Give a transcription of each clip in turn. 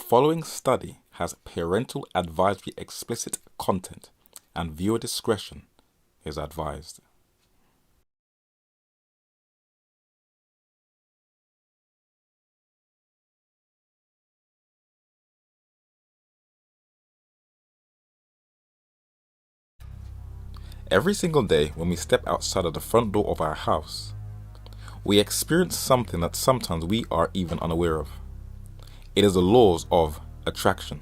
following study has parental advisory explicit content and viewer discretion is advised. Every single day when we step outside of the front door of our house, we experience something that sometimes we are even unaware of. It is the laws of attraction.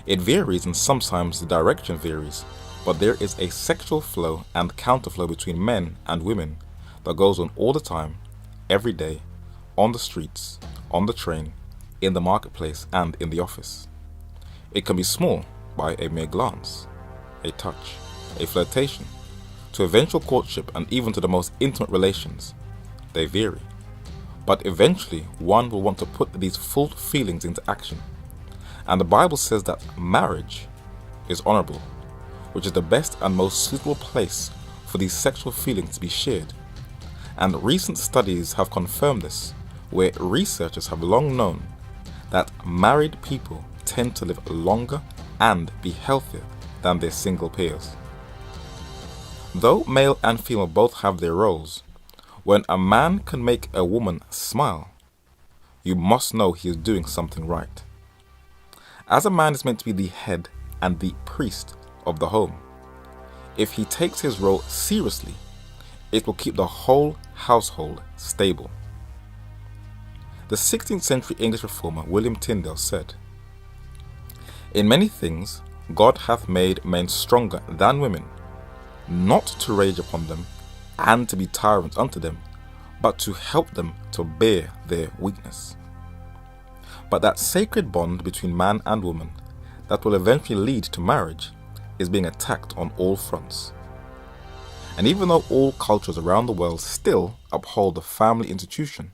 It varies and sometimes the direction varies, but there is a sexual flow and counterflow between men and women that goes on all the time, every day, on the streets, on the train, in the marketplace, and in the office. It can be small, by a mere glance, a touch, a flirtation, to eventual courtship, and even to the most intimate relations. They vary. But eventually, one will want to put these full feelings into action. And the Bible says that marriage is honorable, which is the best and most suitable place for these sexual feelings to be shared. And recent studies have confirmed this, where researchers have long known that married people tend to live longer and be healthier than their single peers. Though male and female both have their roles, when a man can make a woman smile, you must know he is doing something right. As a man is meant to be the head and the priest of the home, if he takes his role seriously, it will keep the whole household stable. The 16th century English reformer William Tyndale said, "In many things God hath made men stronger than women, not to rage upon them and to be tyrants unto them, but to help them to bear their weakness." But that sacred bond between man and woman that will eventually lead to marriage is being attacked on all fronts. And even though all cultures around the world still uphold the family institution,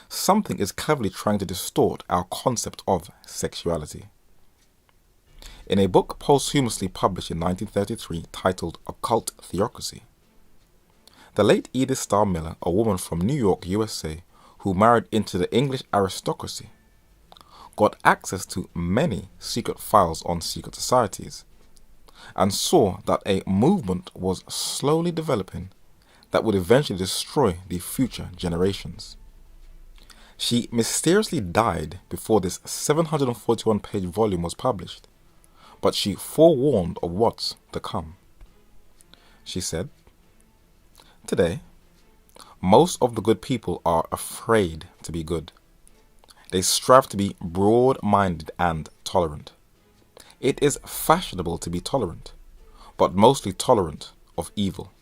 something is cleverly trying to distort our concept of sexuality. In a book posthumously published in 1933 titled Occult Theocracy, the late Edith Starr Miller, a woman from New York, USA, who married into the English aristocracy, got access to many secret files on secret societies, and saw that a movement was slowly developing that would eventually destroy the future generations. She mysteriously died before this 741-page volume was published, but she forewarned of what's to come. She said, "Today, most of the good people are afraid to be good. They strive to be broad-minded and tolerant. It is fashionable to be tolerant, but mostly tolerant of evil.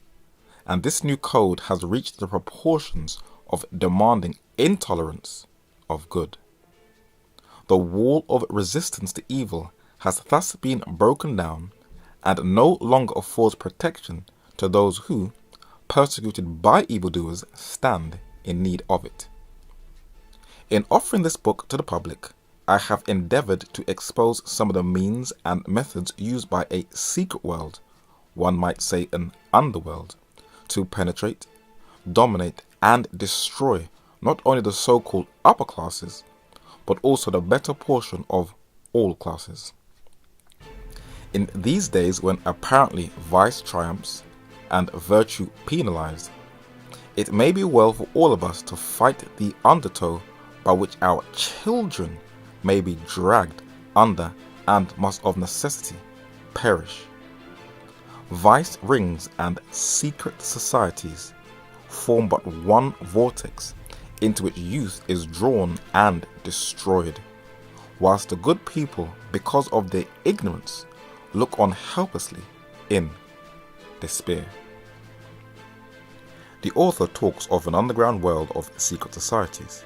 And this new code has reached the proportions of demanding intolerance of good. The wall of resistance to evil has thus been broken down and no longer affords protection to those who, persecuted by evildoers, stand in need of it. In offering this book to the public, I have endeavored to expose some of the means and methods used by a secret world, one might say an underworld, to penetrate, dominate, and destroy not only the so-called upper classes, but also the better portion of all classes. In these days when apparently vice triumphs and virtue penalized, it may be well for all of us to fight the undertow by which our children may be dragged under and must of necessity perish. Vice rings and secret societies form but one vortex into which youth is drawn and destroyed, whilst the good people, because of their ignorance, look on helplessly in despair. The author talks of an underground world of secret societies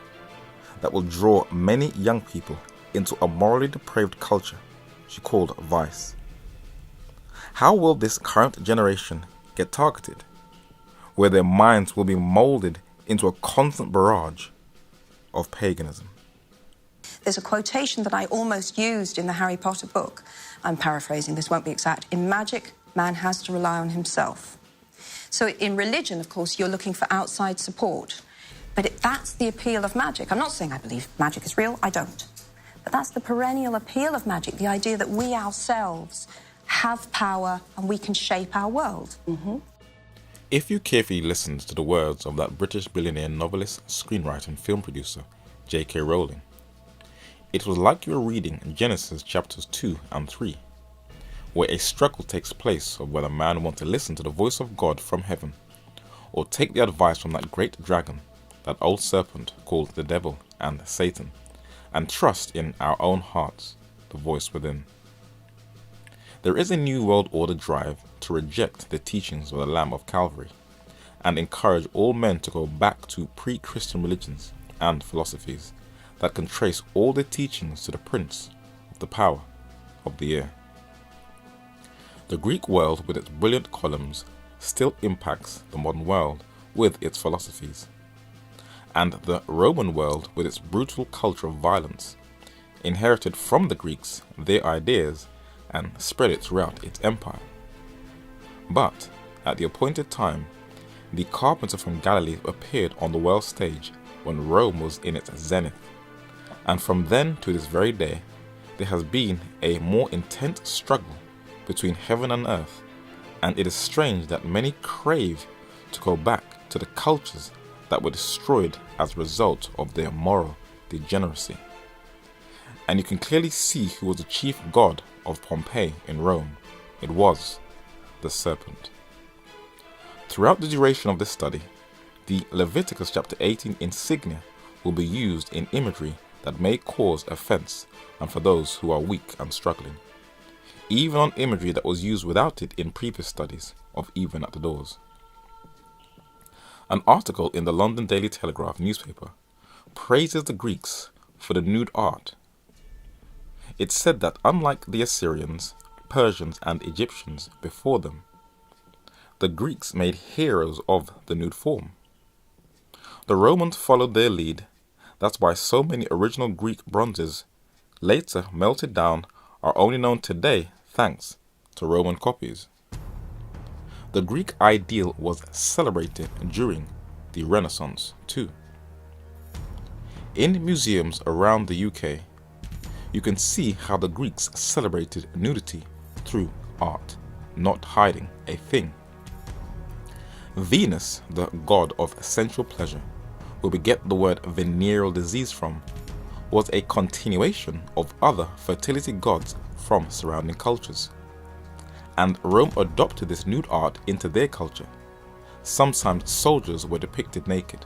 that will draw many young people into a morally depraved culture she called vice. How will this current generation get targeted, where their minds will be molded into a constant barrage of paganism? There's a quotation that I almost used in the Harry Potter book. I'm paraphrasing, this won't be exact. In magic, man has to rely on himself. So in religion, of course, you're looking for outside support. But that's the appeal of magic. I'm not saying I believe magic is real, I don't. But that's the perennial appeal of magic, the idea that we ourselves have power and we can shape our world. If you carefully listened to the words of that British billionaire novelist, screenwriter and film producer, J.K. Rowling, it was like you were reading Genesis chapters 2 and 3, where a struggle takes place of whether man wants to listen to the voice of God from heaven, or take the advice from that great dragon, that old serpent called the devil and Satan, and trust in our own hearts, the voice within. There is a new world order drive to reject the teachings of the Lamb of Calvary and encourage all men to go back to pre-Christian religions and philosophies that can trace all their teachings to the prince of the power of the air. The Greek world with its brilliant columns still impacts the modern world with its philosophies, and the Roman world with its brutal culture of violence inherited from the Greeks their ideas and spread it throughout its empire. But at the appointed time, the carpenter from Galilee appeared on the world stage when Rome was in its zenith, and from then to this very day there has been a more intense struggle between heaven and earth, and it is strange that many crave to go back to the cultures that were destroyed as a result of their moral degeneracy. And you can clearly see who was the chief god of Pompeii in Rome. It was the serpent. Throughout the duration of this study, the Leviticus chapter 18 insignia will be used in imagery that may cause offense and for those who are weak and struggling, even on imagery that was used without it in previous studies of Even at the Doors. An article in the London Daily Telegraph newspaper praises the Greeks for the nude art. It said that unlike the Assyrians, Persians and Egyptians before them, the Greeks made heroes of the nude form. The Romans followed their lead. That's why so many original Greek bronzes, later melted down, are only known today thanks to Roman copies. The Greek ideal was celebrated during the Renaissance too. In museums around the UK, you can see how the Greeks celebrated nudity through art, not hiding a thing. Venus, the god of sensual pleasure, where we get the word venereal disease from, was a continuation of other fertility gods from surrounding cultures. And Rome adopted this nude art into their culture. Sometimes soldiers were depicted naked.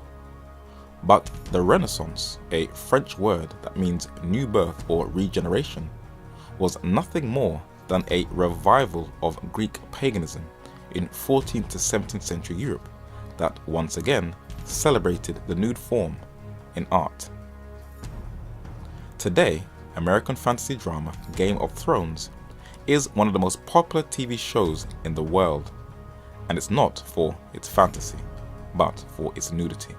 But the Renaissance, a French word that means new birth or regeneration, was nothing more than a revival of Greek paganism in 14th to 17th century Europe that once again celebrated the nude form in art. Today, American fantasy drama Game of Thrones is one of the most popular TV shows in the world, and it's not for its fantasy, but for its nudity,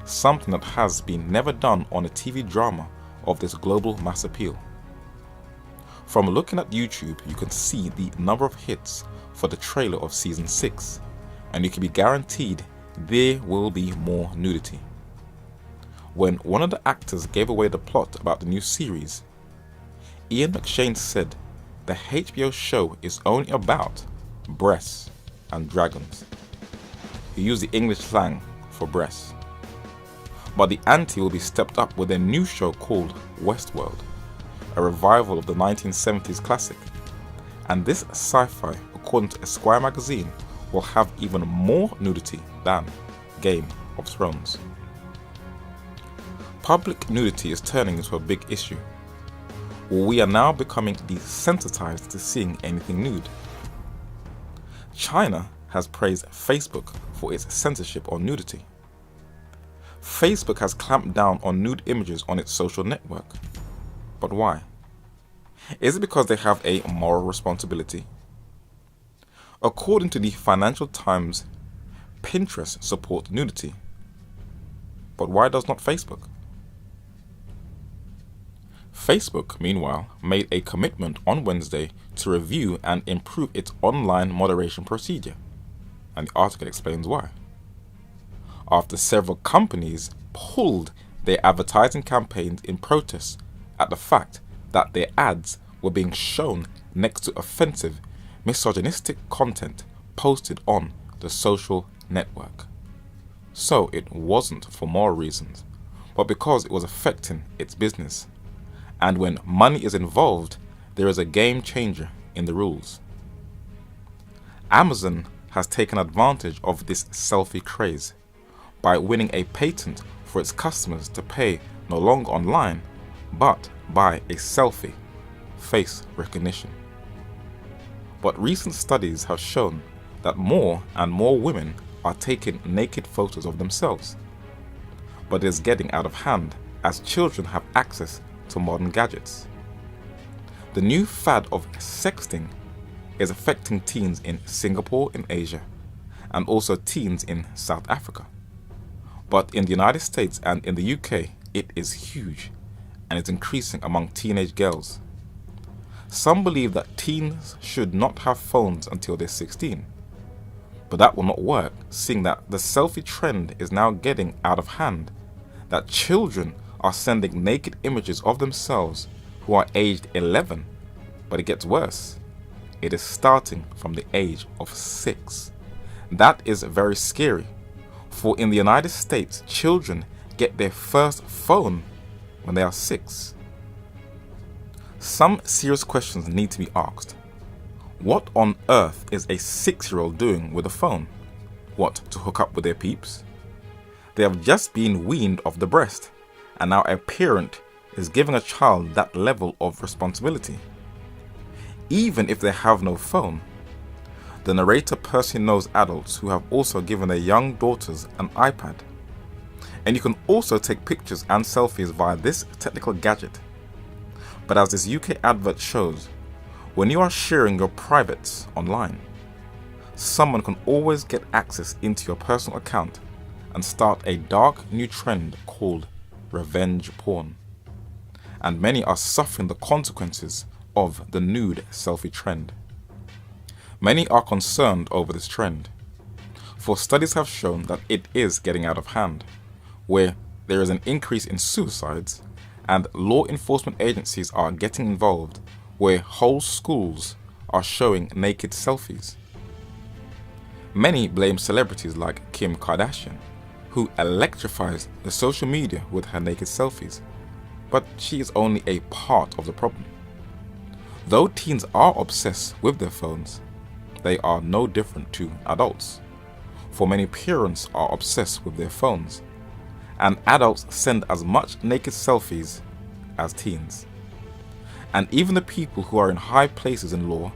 something that has been never done on a TV drama of this global mass appeal. From looking at YouTube, you can see the number of hits for the trailer of season 6, and you can be guaranteed there will be more nudity. When one of the actors gave away the plot about the new series, Ian McShane said the HBO show is only about breasts and dragons. He used the English slang for breasts. But the ante will be stepped up with a new show called Westworld, a revival of the 1970s classic. And this sci-fi, according to Esquire magazine, will have even more nudity than Game of Thrones. Public nudity is turning into a big issue. We are now becoming desensitized to seeing anything nude. China has praised Facebook for its censorship on nudity. Facebook has clamped down on nude images on its social network. But why? Is it because they have a moral responsibility? According to the Financial Times, Pinterest supports nudity. But why does not Facebook? Facebook, meanwhile, made a commitment on Wednesday to review and improve its online moderation procedure, and the article explains why. After several companies pulled their advertising campaigns in protest at the fact that their ads were being shown next to offensive, misogynistic content posted on the social network. So it wasn't for moral reasons, but because it was affecting its business. And when money is involved, there is a game changer in the rules. Amazon has taken advantage of this selfie craze by winning a patent for its customers to pay no longer online, but by a selfie, face recognition. But recent studies have shown that more and more women are taking naked photos of themselves. But it is getting out of hand as children have access to modern gadgets. The new fad of sexting is affecting teens in Singapore in Asia and also teens in South Africa. But in the United States and in the UK, it is huge and it's increasing among teenage girls. Some believe that teens should not have phones until they're 16. But that will not work, seeing that the selfie trend is now getting out of hand, that children are sending naked images of themselves who are aged 11, but it gets worse. It is starting from the age of 6. That is very scary, for in the United States, children get their first phone when they are 6. Some serious questions need to be asked. What on earth is a 6-year-old doing with a phone? What, to hook up with their peeps? They have just been weaned off the breast, and now a parent is giving a child that level of responsibility. Even if they have no phone, the narrator personally knows adults who have also given their young daughters an iPad. And you can also take pictures and selfies via this technical gadget. But as this UK advert shows, when you are sharing your privates online, someone can always get access into your personal account and start a dark new trend called revenge porn. And many are suffering the consequences of the nude selfie trend. Many are concerned over this trend, for studies have shown that it is getting out of hand, where there is an increase in suicides and law enforcement agencies are getting involved, where whole schools are showing naked selfies. Many blame celebrities like Kim Kardashian, who electrifies the social media with her naked selfies, but she is only a part of the problem. Though teens are obsessed with their phones, they are no different to adults, for many parents are obsessed with their phones, and adults send as much naked selfies as teens. And even the people who are in high places in law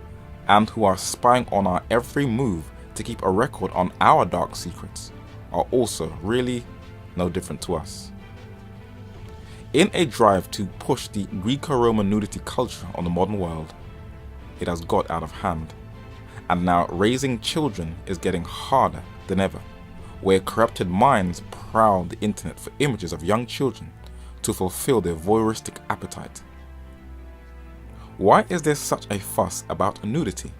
and who are spying on our every move to keep a record on our dark secrets are also really no different to us. In a drive to push the Greco-Roman nudity culture on the modern world, it has got out of hand, and now raising children is getting harder than ever, where corrupted minds prowl the internet for images of young children to fulfill their voyeuristic appetite. Why is there such a fuss about nudity?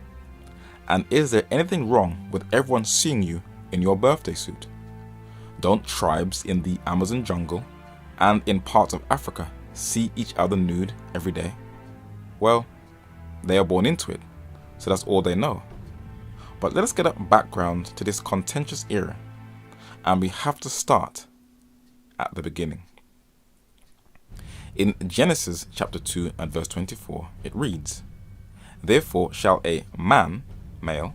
And is there anything wrong with everyone seeing you in your birthday suit? Don't tribes in the Amazon jungle and in parts of Africa see each other nude every day? Well, they are born into it, so that's all they know. But let us get a background to this contentious era, and we have to start at the beginning. In Genesis chapter 2 and verse 24, it reads, "Therefore shall a man, male,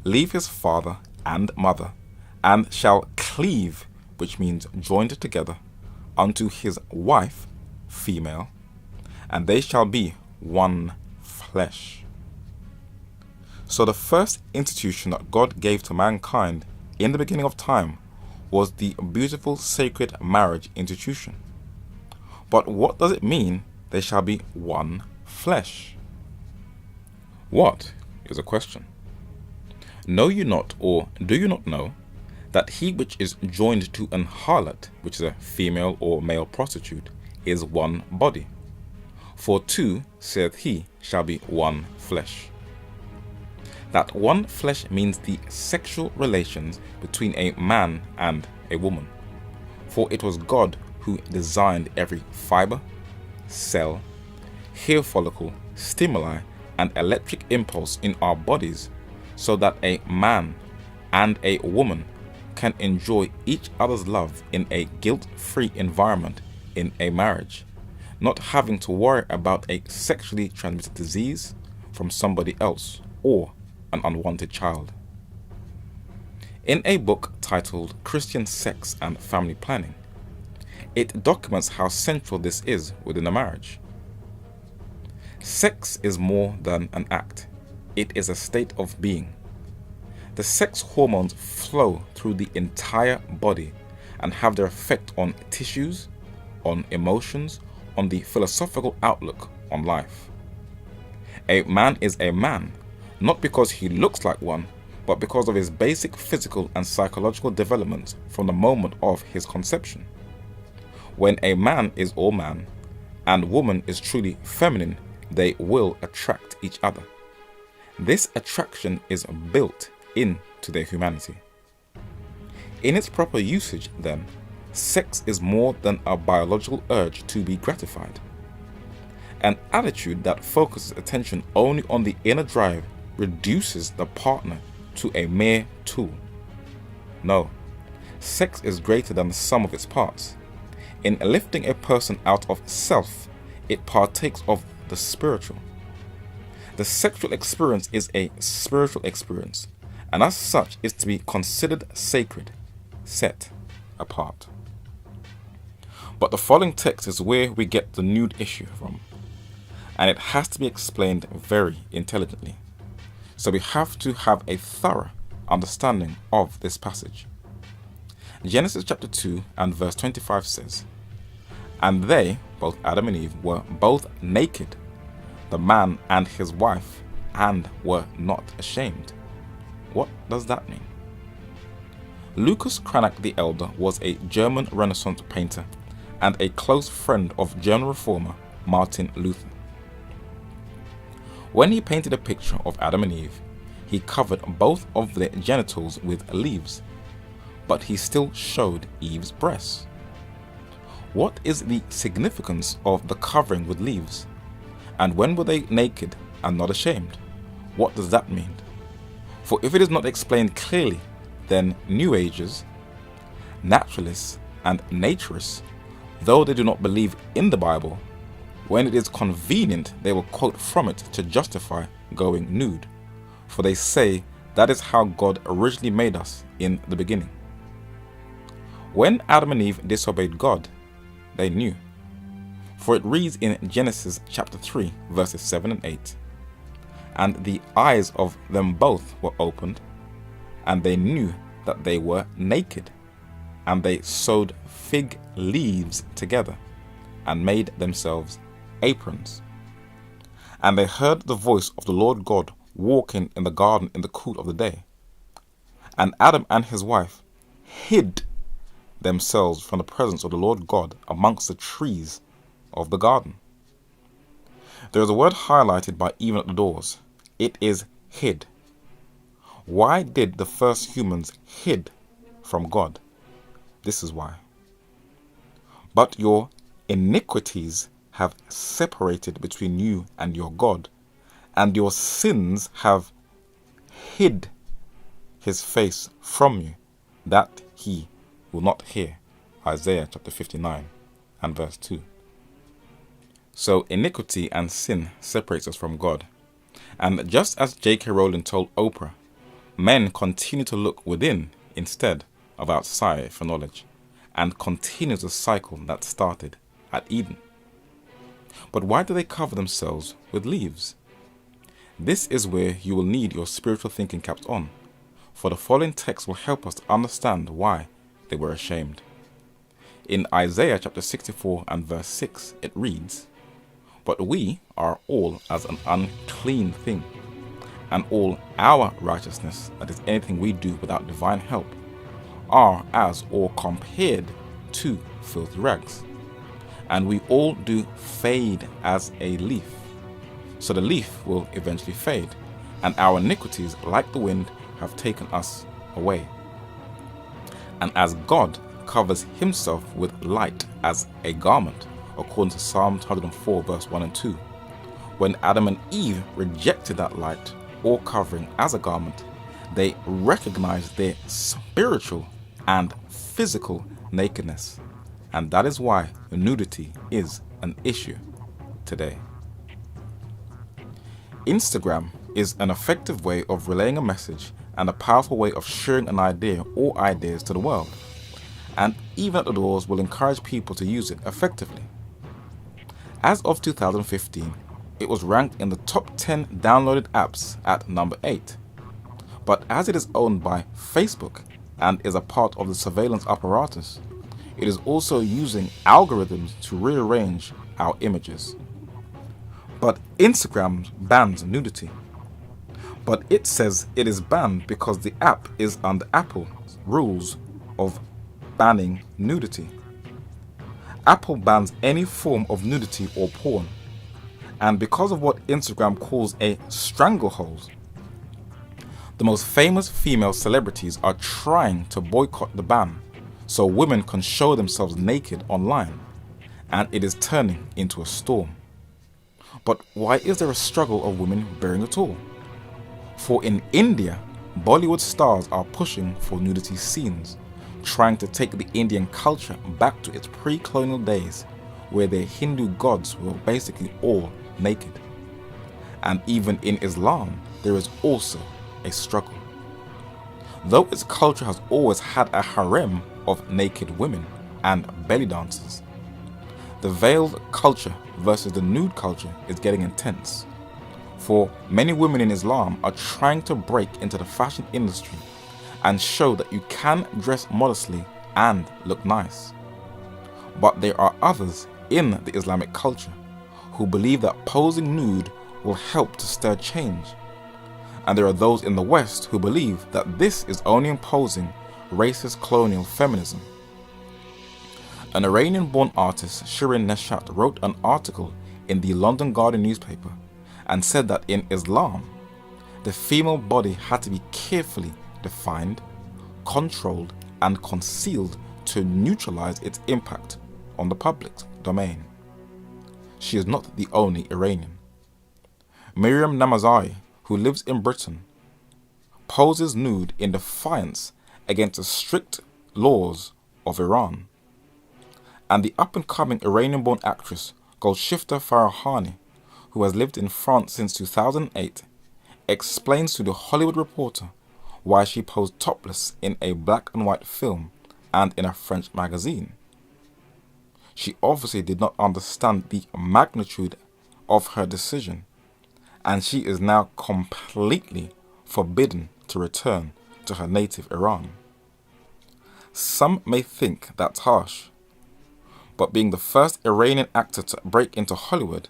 leave his father and mother, and shall cleave," which means joined together, "unto his wife, female, and they shall be one flesh." So the first institution that God gave to mankind in the beginning of time was the beautiful sacred marriage institution. But what does it mean, they shall be one flesh? What is a question? Know you not, or do you not know, that he which is joined to an harlot, which is a female or male prostitute, is one body? For two, saith he, shall be one flesh. That one flesh means the sexual relations between a man and a woman. For it was God who designed every fiber, cell, hair follicle, stimuli, and electric impulse in our bodies so that a man and a woman can enjoy each other's love in a guilt-free environment in a marriage, not having to worry about a sexually transmitted disease from somebody else or an unwanted child. In a book titled Christian Sex and Family Planning, it documents how central this is within a marriage. Sex is more than an act. It is a state of being. The sex hormones flow through the entire body and have their effect on tissues, on emotions, on the philosophical outlook on life. A man is a man, not because he looks like one, but because of his basic physical and psychological development from the moment of his conception. When a man is all man and woman is truly feminine, they will attract each other. This attraction is built into their humanity. In its proper usage, then, sex is more than a biological urge to be gratified. An attitude that focuses attention only on the inner drive reduces the partner to a mere tool. No, sex is greater than the sum of its parts. In lifting a person out of self, it partakes of the spiritual. The sexual experience is a spiritual experience, and as such is to be considered sacred, set apart. But the following text is where we get the nude issue from, and it has to be explained very intelligently. So we have to have a thorough understanding of this passage. Genesis chapter 2 and verse 25 says, "And they," both Adam and Eve, "were both naked, the man and his wife, and were not ashamed." What does that mean? Lucas Cranach the Elder was a German Renaissance painter and a close friend of German reformer Martin Luther. When he painted a picture of Adam and Eve, he covered both of their genitals with leaves, but he still showed Eve's breasts. What is the significance of the covering with leaves? And when were they naked and not ashamed? What does that mean? For if it is not explained clearly, then New Agers, naturalists, and naturists, though they do not believe in the Bible, when it is convenient, they will quote from it to justify going nude, for they say that is how God originally made us in the beginning. When Adam and Eve disobeyed God, they knew. For it reads in Genesis chapter 3, verses 7 and 8, "And the eyes of them both were opened, and they knew that they were naked, and they sewed fig leaves together, and made themselves aprons. And they heard the voice of the Lord God walking in the garden in the cool of the day. And Adam and his wife hid themselves from the presence of the Lord God amongst the trees of the garden." There is a word highlighted by even at the doors. It is hid. Why did the first humans hid from God? This is why. "But your iniquities have separated between you and your God, and your sins have hid his face from you, that he will not hear." Isaiah chapter 59 and verse 2. So iniquity and sin separates us from God. And just as J.K. Rowling told Oprah, men continue to look within instead of outside for knowledge, and continues the cycle that started at Eden. But why do they cover themselves with leaves? This is where you will need your spiritual thinking caps on, for the following text will help us to understand why they were ashamed. In Isaiah chapter 64 and verse 6, it reads, "But we are all as an unclean thing, and all our righteousness, that is anything we do without divine help, are as or compared to filthy rags. And we all do fade as a leaf. So the leaf will eventually fade, and our iniquities, like the wind, have taken us away. And as God covers himself with light as a garment, according to Psalm 104 verse 1 and 2. When Adam and Eve rejected that light or covering as a garment, they recognized their spiritual and physical nakedness. And that is why nudity is an issue today. Instagram is an effective way of relaying a message and a powerful way of sharing an idea or ideas to the world. And even at the doors will encourage people to use it effectively. As of 2015, it was ranked in the top 10 downloaded apps at number 8. But as it is owned by Facebook and is a part of the surveillance apparatus, it is also using algorithms to rearrange our images. But Instagram bans nudity. But it says it is banned because the app is under Apple's rules of banning nudity. Apple bans any form of nudity or porn. And because of what Instagram calls a stranglehold, the most famous female celebrities are trying to boycott the ban so women can show themselves naked online, and it is turning into a storm. But why is there a struggle of women bearing it all? For in India, Bollywood stars are pushing for nudity scenes, trying to take the Indian culture back to its pre-colonial days, where their Hindu gods were basically all naked. And even in Islam, there is also a struggle. Though its culture has always had a harem of naked women and belly dancers, the veiled culture versus the nude culture is getting intense. For many women in Islam are trying to break into the fashion industry and show that you can dress modestly and look nice. But there are others in the Islamic culture who believe that posing nude will help to stir change. And there are those in the West who believe that this is only imposing racist colonial feminism. An Iranian-born artist, Shirin Neshat, wrote an article in the London Guardian newspaper and said that in Islam, the female body had to be carefully defined, controlled, and concealed to neutralize its impact on the public domain. She is not the only Iranian. Miriam Namazai, who lives in Britain, poses nude in defiance against the strict laws of Iran. And the up-and-coming Iranian-born actress Golshifta Farahani, who has lived in France since 2008, explains to The Hollywood Reporter why she posed topless in a black and white film and in a French magazine. She obviously did not understand the magnitude of her decision, and she is now completely forbidden to return to her native Iran. Some may think that's harsh, but being the first Iranian actor to break into Hollywood,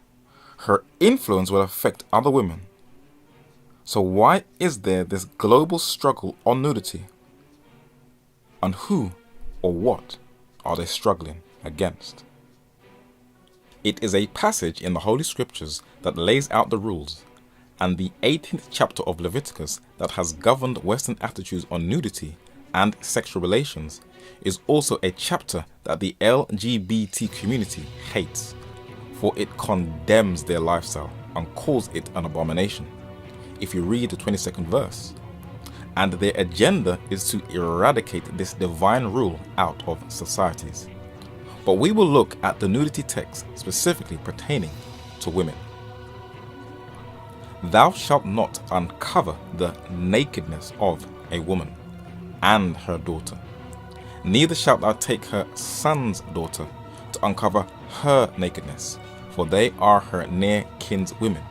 her influence will affect other women. So why is there this global struggle on nudity? And who or what are they struggling against? It is a passage in the Holy Scriptures that lays out the rules, and the 18th chapter of Leviticus that has governed Western attitudes on nudity and sexual relations is also a chapter that the LGBT community hates, for it condemns their lifestyle and calls it an abomination, if you read the 22nd verse. And their agenda is to eradicate this divine rule out of societies. But we will look at the nudity text specifically pertaining to women. Thou shalt not uncover the nakedness of a woman and her daughter, neither shalt thou take her son's daughter to uncover her nakedness, for they are her near kinswomen.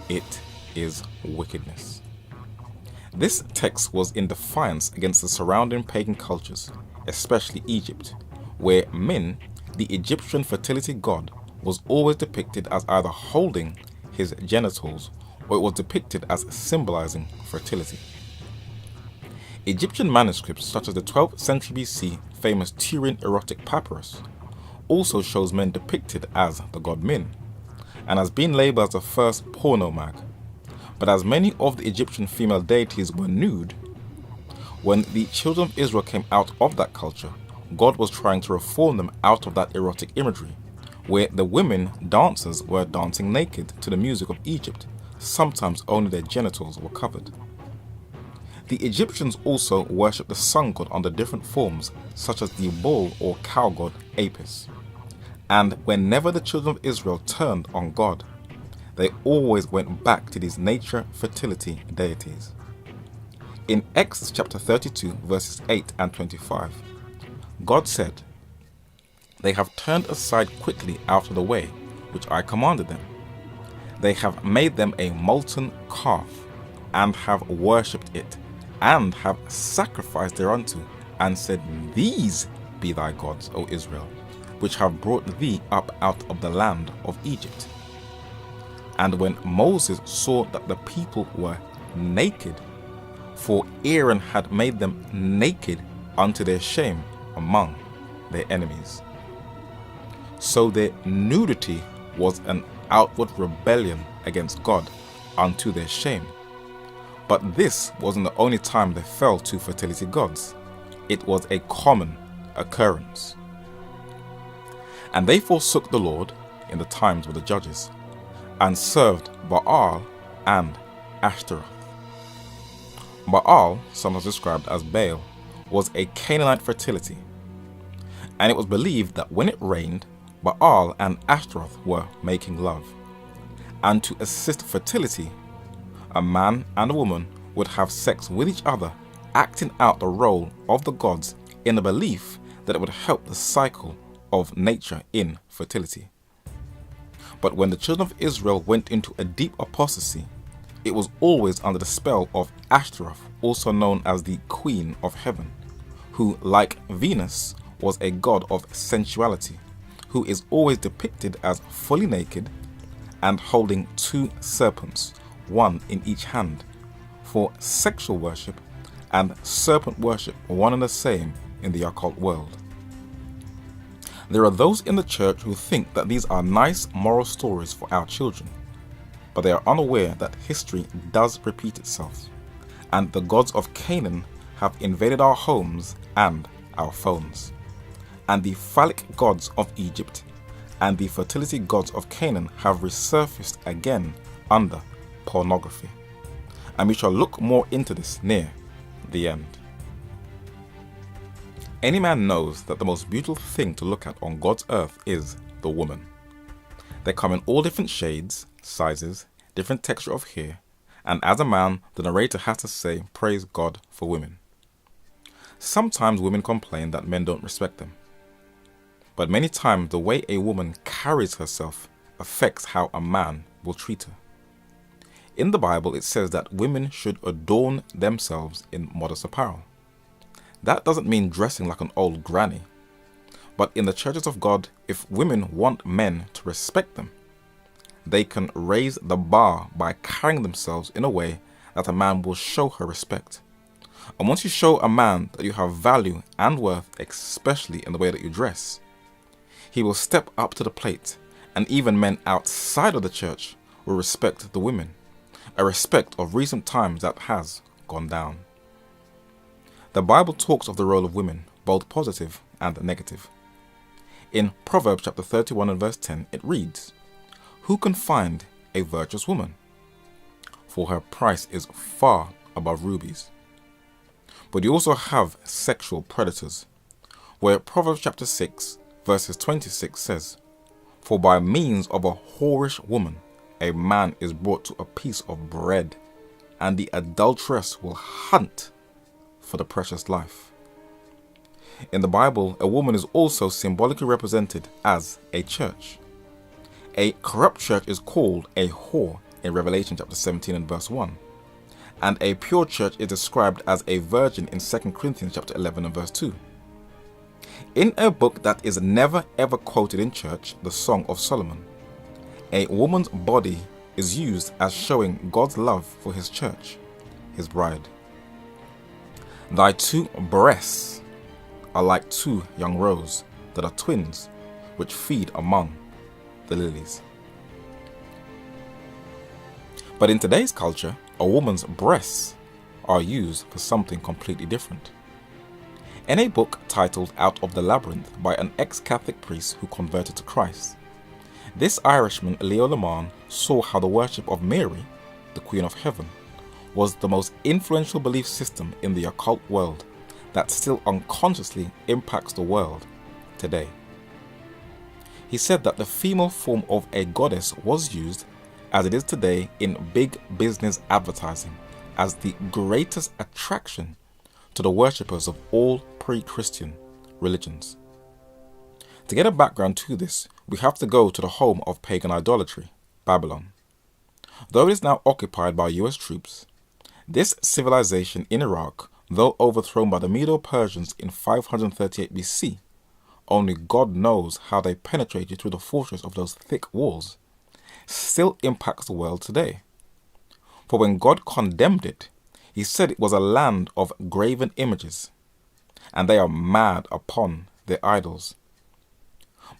It is wickedness. This text was in defiance against the surrounding pagan cultures, especially Egypt, where Min, the Egyptian fertility god, was always depicted as either holding his genitals or it was depicted as symbolizing fertility. Egyptian manuscripts such as the 12th century BC famous Turin erotic papyrus also shows men depicted as the god Min, and has been labeled as the first porno mag. But as many of the Egyptian female deities were nude, when the children of Israel came out of that culture, God was trying to reform them out of that erotic imagery, where the women dancers were dancing naked to the music of Egypt, sometimes only their genitals were covered. The Egyptians also worshipped the sun god under different forms, such as the bull or cow god Apis. And whenever the children of Israel turned on God, they always went back to these nature fertility deities. In Exodus chapter 32 verses 8 and 25, God said, "They have turned aside quickly out of the way which I commanded them. They have made them a molten calf, and have worshipped it, and have sacrificed thereunto, and said, These be thy gods, O Israel, which have brought thee up out of the land of Egypt." And when Moses saw that the people were naked, for Aaron had made them naked unto their shame among their enemies. So their nudity was an outward rebellion against God unto their shame. But this wasn't the only time they fell to fertility gods. It was a common occurrence. And they forsook the Lord in the times of the judges, and served Baal and Ashtaroth. Baal, sometimes described as Baal, was a Canaanite fertility, and it was believed that when it rained, Baal and Ashtaroth were making love. And to assist fertility, a man and a woman would have sex with each other, acting out the role of the gods in the belief that it would help the cycle of nature in fertility. But when the children of Israel went into a deep apostasy, it was always under the spell of Ashtaroth, also known as the Queen of Heaven, who, like Venus, was a god of sensuality, who is always depicted as fully naked and holding two serpents, one in each hand, for sexual worship and serpent worship one and the same in the occult world. There are those in the church who think that these are nice moral stories for our children, but they are unaware that history does repeat itself, and the gods of Canaan have invaded our homes and our phones, and the phallic gods of Egypt and the fertility gods of Canaan have resurfaced again under pornography, and we shall look more into this near the end. Any man knows that the most beautiful thing to look at on God's earth is the woman. They come in all different shades, sizes, different texture of hair, and as a man, the narrator has to say, praise God for women. Sometimes women complain that men don't respect them. But many times the way a woman carries herself affects how a man will treat her. In the Bible it says that women should adorn themselves in modest apparel. That doesn't mean dressing like an old granny. But in the churches of God, if women want men to respect them, they can raise the bar by carrying themselves in a way that a man will show her respect. And once you show a man that you have value and worth, especially in the way that you dress, he will step up to the plate, and even men outside of the church will respect the women, a respect of recent times that has gone down. The Bible talks of the role of women, both positive and negative. In Proverbs chapter 31 and verse 10, it reads, "Who can find a virtuous woman? For her price is far above rubies." But you also have sexual predators, where Proverbs chapter 6 verses 26 says, "For by means of a whorish woman a man is brought to a piece of bread, and the adulteress will hunt for the precious life." In the Bible, a woman is also symbolically represented as a church. A corrupt church is called a whore in Revelation chapter 17 and verse 1. And a pure church is described as a virgin in 2 Corinthians chapter 11 and verse 2. In a book that is never ever quoted in church, the Song of Solomon, a woman's body is used as showing God's love for his church, his bride. "Thy two breasts are like two young roes that are twins, which feed among the lilies." But in today's culture, a woman's breasts are used for something completely different. In a book titled Out of the Labyrinth by an ex-Catholic priest who converted to Christ, This Irishman, Leo Leman, saw how the worship of Mary, the Queen of Heaven, was the most influential belief system in the occult world that still unconsciously impacts the world today. He said that the female form of a goddess was used, as it is today, in big business advertising as the greatest attraction to the worshippers of all pre-Christian religions. To get a background to this, we have to go to the home of pagan idolatry, Babylon. Though it is now occupied by US troops, this civilization in Iraq, though overthrown by the Medo-Persians in 538 BC, only God knows how they penetrated through the fortress of those thick walls, still impacts the world today. For when God condemned it, he said it was a land of graven images, and they are mad upon their idols.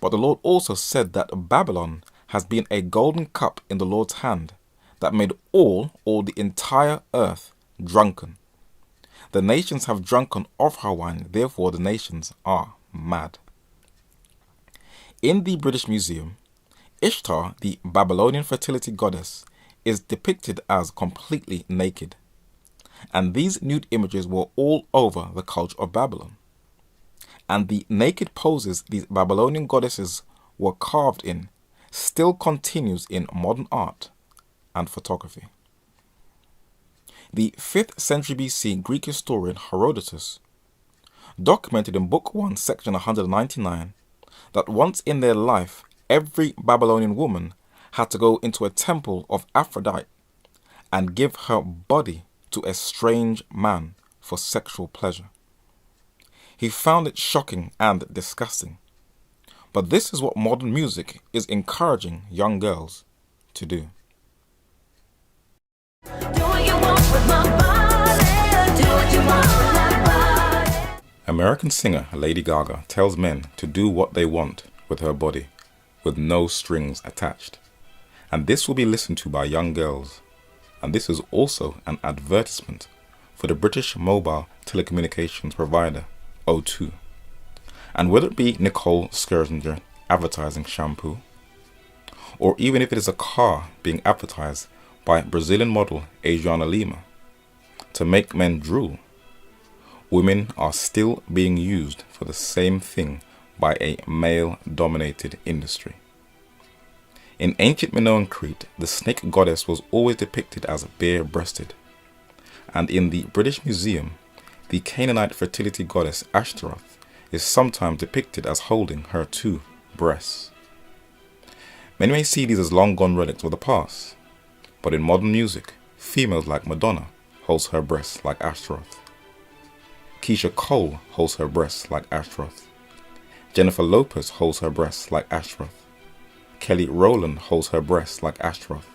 But the Lord also said that Babylon has been a golden cup in the Lord's hand that made all the entire earth drunken. The nations have drunken of her wine, therefore the nations are mad. In the British Museum, Ishtar, the Babylonian fertility goddess, is depicted as completely naked, and these nude images were all over the culture of Babylon. And the naked poses these Babylonian goddesses were carved in still continues in modern art and photography. The 5th century BC Greek historian Herodotus documented in Book 1, section 199, that once in their life every Babylonian woman had to go into a temple of Aphrodite and give her body to a strange man for sexual pleasure. He found it shocking and disgusting. But this is what modern music is encouraging young girls to do. American singer Lady Gaga tells men to do what they want with her body, with no strings attached. And this will be listened to by young girls. And this is also an advertisement for the British mobile telecommunications provider O2. And whether it be Nicole Scherzinger advertising shampoo, or even if it is a car being advertised by Brazilian model Adriana Lima to make men drool, women are still being used for the same thing by a male-dominated industry. In ancient Minoan Crete, the snake goddess was always depicted as bare-breasted, and in the British Museum, the Canaanite fertility goddess Ashtaroth is sometimes depicted as holding her 2 breasts. Many may see these as long-gone relics of the past, but in modern music, females like Madonna holds her breasts like Ashtaroth. Keisha Cole holds her breasts like Ashtaroth. Jennifer Lopez holds her breasts like Ashtaroth. Kelly Rowland holds her breasts like Ashtaroth.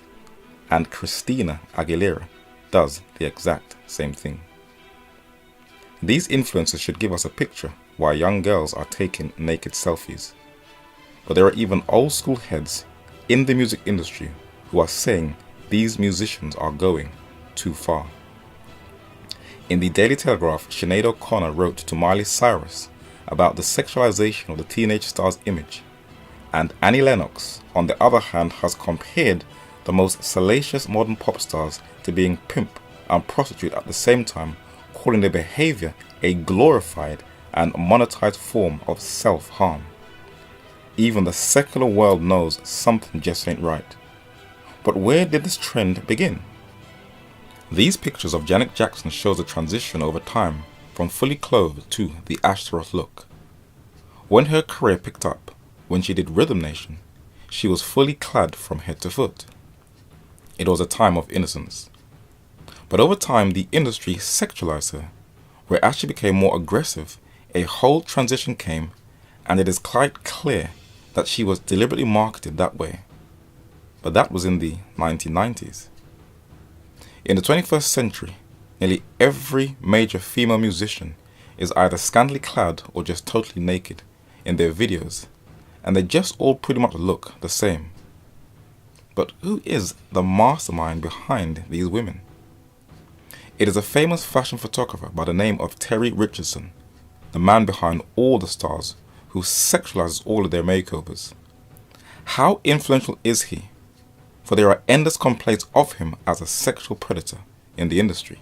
And Christina Aguilera does the exact same thing. These influences should give us a picture why young girls are taking naked selfies. But there are even old school heads in the music industry who are saying these musicians are going too far. In the Daily Telegraph, Sinead O'Connor wrote to Miley Cyrus about the sexualization of the teenage star's image, and Annie Lennox, on the other hand, has compared the most salacious modern pop stars to being pimp and prostitute at the same time, calling their behavior a glorified and monetized form of self-harm. Even the secular world knows something just ain't right. But where did this trend begin? These pictures of Janet Jackson shows the transition over time from fully clothed to the Ashtaroth look. When her career picked up, when she did Rhythm Nation, she was fully clad from head to foot. It was a time of innocence. But over time, the industry sexualized her, where as she became more aggressive, a whole transition came, and it is quite clear that she was deliberately marketed that way. But that was in the 1990s. In the 21st century, nearly every major female musician is either scantily clad or just totally naked in their videos, and they just all pretty much look the same. But who is the mastermind behind these women? It is a famous fashion photographer by the name of Terry Richardson, the man behind all the stars who sexualizes all of their makeovers. How influential is he? For there are endless complaints of him as a sexual predator in the industry.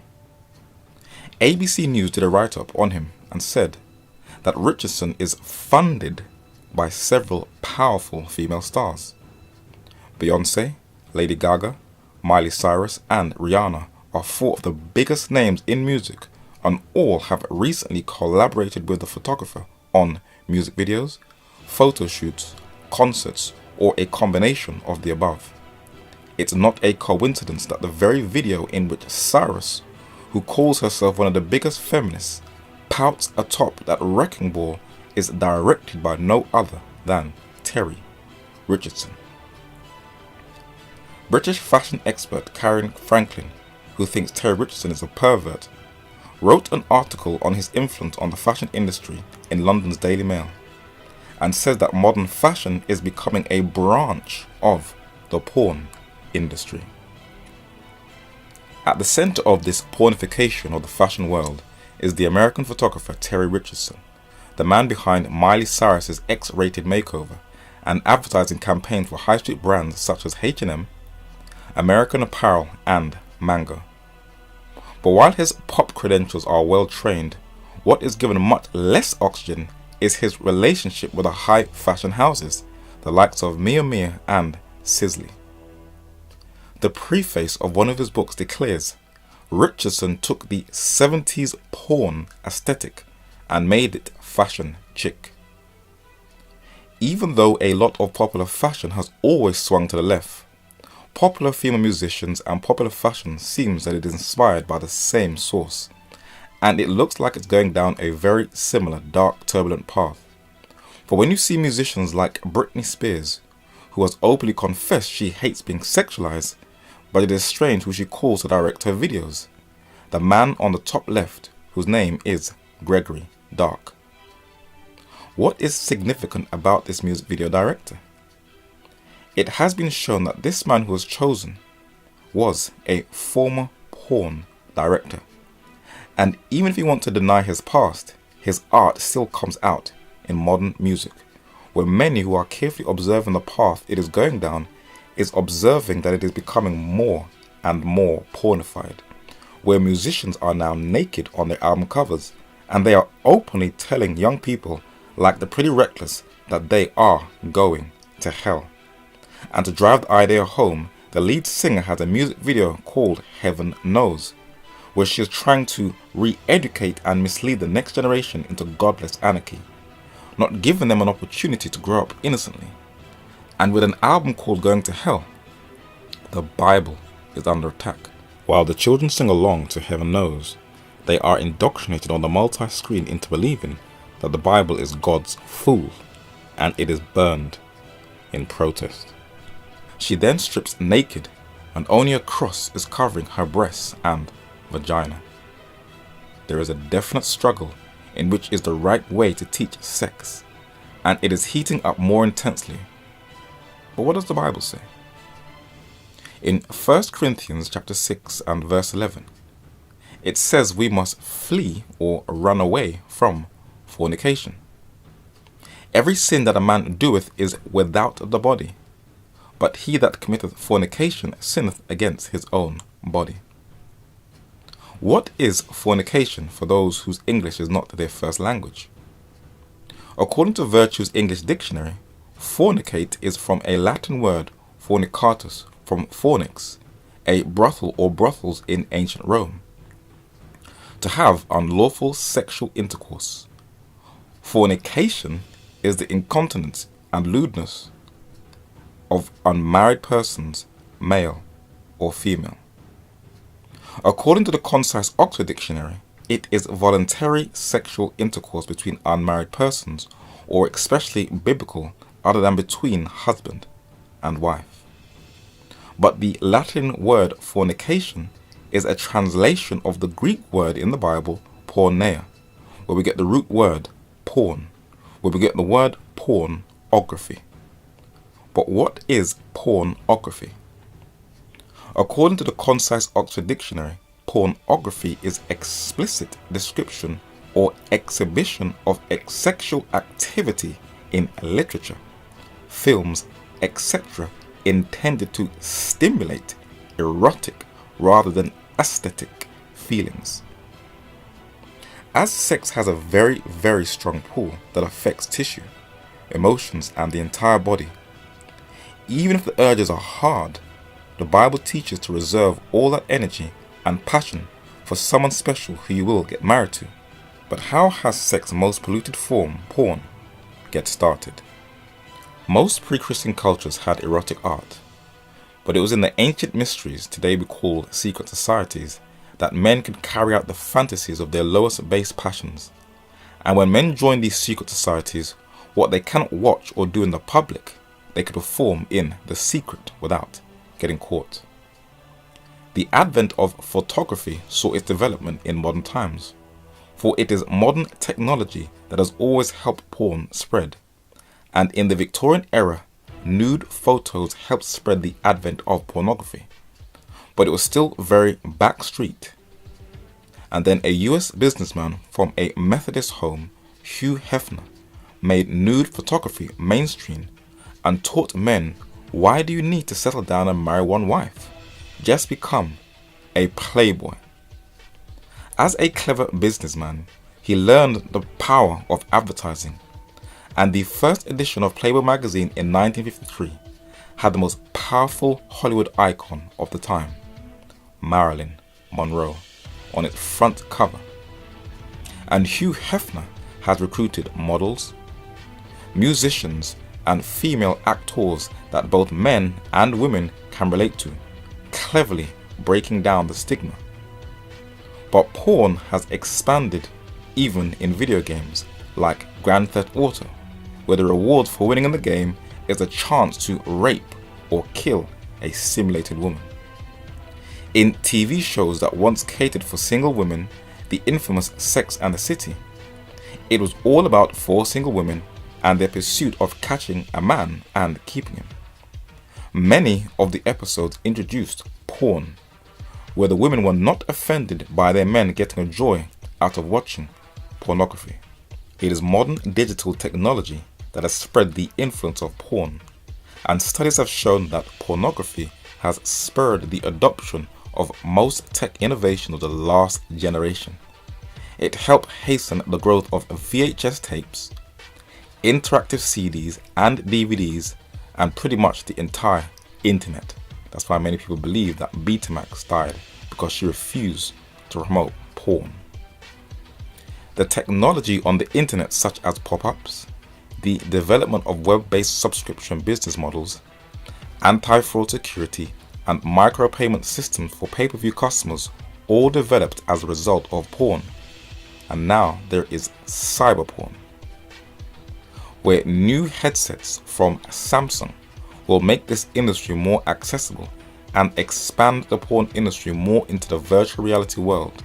ABC News did a write-up on him and said that Richardson is funded by several powerful female stars. Beyoncé, Lady Gaga, Miley Cyrus and Rihanna are four of the biggest names in music, and all have recently collaborated with the photographer on music videos, photo shoots, concerts, or a combination of the above. It's not a coincidence that the very video in which Cyrus, who calls herself one of the biggest feminists, pouts atop that wrecking ball is directed by no other than Terry Richardson. British fashion expert Karen Franklin, who thinks Terry Richardson is a pervert, wrote an article on his influence on the fashion industry in London's Daily Mail, and says that modern fashion is becoming a branch of the porn industry. At the center of this pornification of the fashion world is the American photographer Terry Richardson, the man behind Miley Cyrus's X-rated makeover and advertising campaigns for high street brands such as H&M, American Apparel and Mango. But while his pop credentials are well trained, what is given much less oxygen is his relationship with the high fashion houses, the likes of Mia Mia and Sisley. The preface of one of his books declares, Richardson took the 70s porn aesthetic and made it fashion chic. Even though a lot of popular fashion has always swung to the left, popular female musicians and popular fashion seems that it is inspired by the same source, and it looks like it's going down a very similar dark, turbulent path. For when you see musicians like Britney Spears, who has openly confessed she hates being sexualized, but it is strange who she calls to direct her videos, the man on the top left, whose name is Gregory Dark. What is significant about this music video director? It has been shown that this man who was chosen was a former porn director. And even if you want to deny his past, his art still comes out in modern music, where many who are carefully observing the path it is going down is observing that it is becoming more and more pornified, where musicians are now naked on their album covers, and they are openly telling young people like the Pretty Reckless that they are going to hell. And to drive the idea home, the lead singer has a music video called Heaven Knows, where she is trying to re-educate and mislead the next generation into godless anarchy, not giving them an opportunity to grow up innocently. And with an album called Going to Hell, the Bible is under attack. While the children sing along to Heaven Knows, they are indoctrinated on the multi-screen into believing that the Bible is God's fool, and it is burned in protest. She then strips naked, and only a cross is covering her breasts and vagina. There is a definite struggle in which is the right way to teach sex, and it is heating up more intensely. But what does the Bible say? In 1 Corinthians chapter 6 and verse 11, it says we must flee or run away from fornication. Every sin that a man doeth is without the body, but he that committeth fornication sinneth against his own body. What is fornication for those whose English is not their first language? According to Virtue's English Dictionary, fornicate is from a Latin word fornicatus, from fornix, a brothel or brothels in ancient Rome. To have unlawful sexual intercourse. Fornication is the incontinence and lewdness of unmarried persons, male or female. According to the Concise Oxford Dictionary, it is voluntary sexual intercourse between unmarried persons, or especially biblical, other than between husband and wife. But the Latin word fornication is a translation of the Greek word in the Bible, porneia, where we get the root word porn, where we get the word pornography. But what is pornography? According to the Concise Oxford Dictionary, pornography is explicit description or exhibition of sexual activity in literature, films, etc. intended to stimulate erotic rather than aesthetic feelings. As sex has a very, very strong pull that affects tissue, emotions, and the entire body, even if the urges are hard, the Bible teaches to reserve all that energy and passion for someone special who you will get married to. But how has sex's most polluted form, porn, get started? Most pre-Christian cultures had erotic art, but it was in the ancient mysteries, today we call secret societies, that men could carry out the fantasies of their lowest base passions. And when men joined these secret societies, what they cannot watch or do in the public, they could perform in the secret without getting caught. The advent of photography saw its development in modern times, for it is modern technology that has always helped porn spread. And in the Victorian era, nude photos helped spread the advent of pornography. But it was still very backstreet. And then a US businessman from a Methodist home, Hugh Hefner, made nude photography mainstream and taught men, why do you need to settle down and marry one wife? Just become a playboy. As a clever businessman, he learned the power of advertising, and the first edition of Playboy magazine in 1953 had the most powerful Hollywood icon of the time, Marilyn Monroe, on its front cover. And Hugh Hefner has recruited models, musicians, and female actors that both men and women can relate to, cleverly breaking down the stigma. But porn has expanded even in video games like Grand Theft Auto, where the reward for winning in the game is a chance to rape or kill a simulated woman. In TV shows that once catered for single women, the infamous Sex and the City, it was all about 4 single women and their pursuit of catching a man and keeping him. Many of the episodes introduced porn, where the women were not offended by their men getting a joy out of watching pornography. It is modern digital technology that has spread the influence of porn, and studies have shown that pornography has spurred the adoption of most tech innovation of the last generation. It helped hasten the growth of VHS tapes, interactive CDs and DVDs, and pretty much the entire internet. That's why many people believe that Betamax died, because she refused to promote porn. The technology on the internet, such as pop-ups, the development of web-based subscription business models, anti-fraud security, and micropayment systems for pay-per-view customers, all developed as a result of porn. And now there is cyber porn, where new headsets from Samsung will make this industry more accessible and expand the porn industry more into the virtual reality world.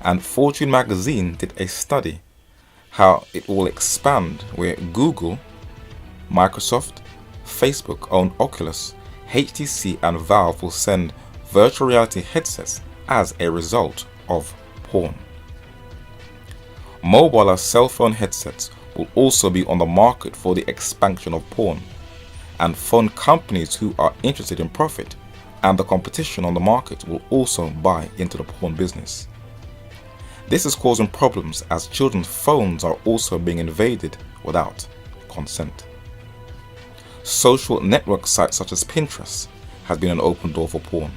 And Fortune magazine did a study how it will expand, where Google, Microsoft, Facebook own Oculus, HTC and Valve will send virtual reality headsets as a result of porn. Mobile cell phone headsets will also be on the market for the expansion of porn, and phone companies who are interested in profit and the competition on the market will also buy into the porn business. This is causing problems as children's phones are also being invaded without consent. Social network sites such as Pinterest has been an open door for porn.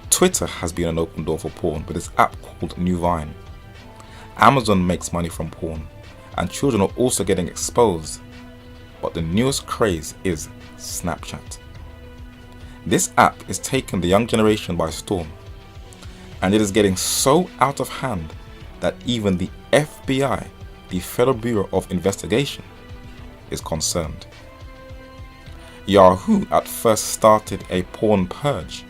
Twitter has been an open door for porn with its app called New Vine. Amazon makes money from porn, and children are also getting exposed. But the newest craze is Snapchat. This app is taking the young generation by storm, and it is getting so out of hand that even the FBI, the Federal Bureau of Investigation, is concerned. Yahoo at first started a porn purge,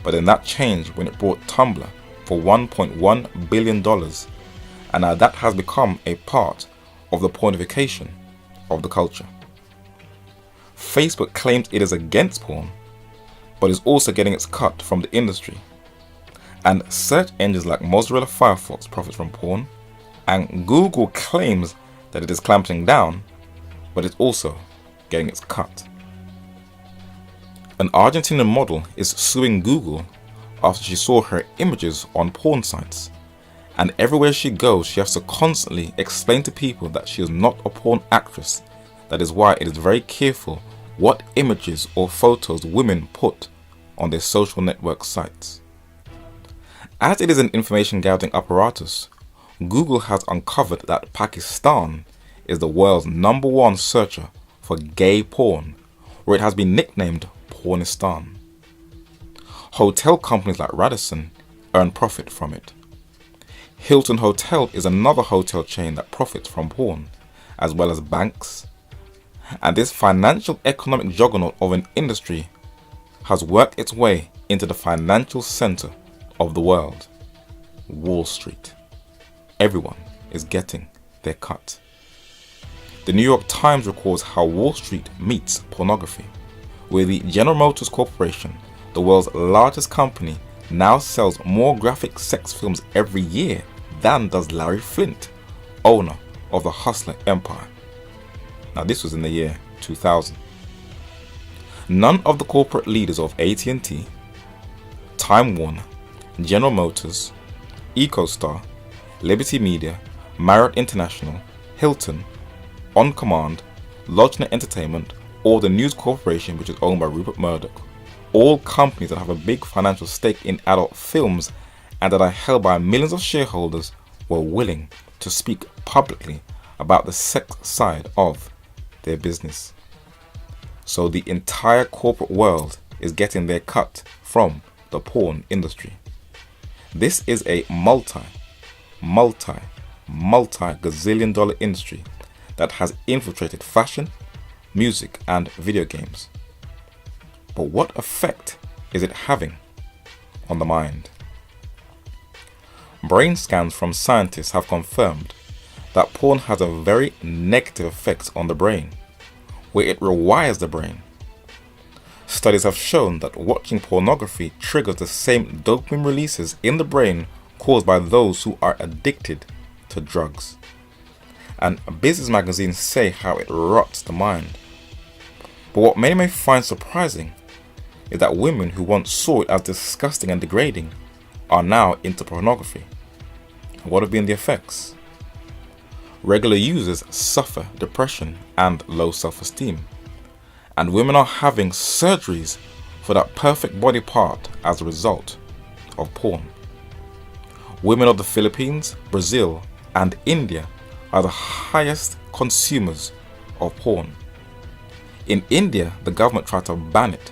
but then that changed when it bought Tumblr for $1.1 billion, and now that has become a part of the pornification of the culture. Facebook claims it is against porn, but is also getting its cut from the industry. And search engines like Mozilla Firefox profit from porn, and Google claims that it is clamping down, but it's also getting its cut. An Argentinian model is suing Google after she saw her images on porn sites. And everywhere she goes, she has to constantly explain to people that she is not a porn actress. That is why it is very careful what images or photos women put on their social network sites. As it is an information gathering apparatus, Google has uncovered that Pakistan is the world's #1 searcher for gay porn, where it has been nicknamed Pornistan. Hotel companies like Radisson earn profit from it. Hilton Hotel is another hotel chain that profits from porn, as well as banks. And this financial economic juggernaut of an industry has worked its way into the financial center of the world, Wall Street. Everyone is getting their cut. The New York Times records how Wall Street meets pornography, where the General Motors Corporation, the world's largest company, now sells more graphic sex films every year than does Larry Flynt, owner of the Hustler Empire. Now this was in the year 2000. None of the corporate leaders of AT&T, Time Warner, General Motors, EcoStar, Liberty Media, Marriott International, Hilton, On Command, Lodgner Entertainment, or the News Corporation, which is owned by Rupert Murdoch, all companies that have a big financial stake in adult films and that are held by millions of shareholders, were willing to speak publicly about the sex side of their business. So the entire corporate world is getting their cut from the porn industry. This is a multi-gazillion dollar industry that has infiltrated fashion, music, and video games. But what effect is it having on the mind? Brain scans from scientists have confirmed that porn has a very negative effect on the brain, where it rewires the brain. Studies have shown that watching pornography triggers the same dopamine releases in the brain caused by those who are addicted to drugs. And business magazines say how it rots the mind. But what many may find surprising is that women who once saw it as disgusting and degrading are now into pornography. What have been the effects? Regular users suffer depression and low self-esteem, and women are having surgeries for that perfect body part as a result of porn. Women of the Philippines, Brazil, and India are the highest consumers of porn. In India, the government tried to ban it,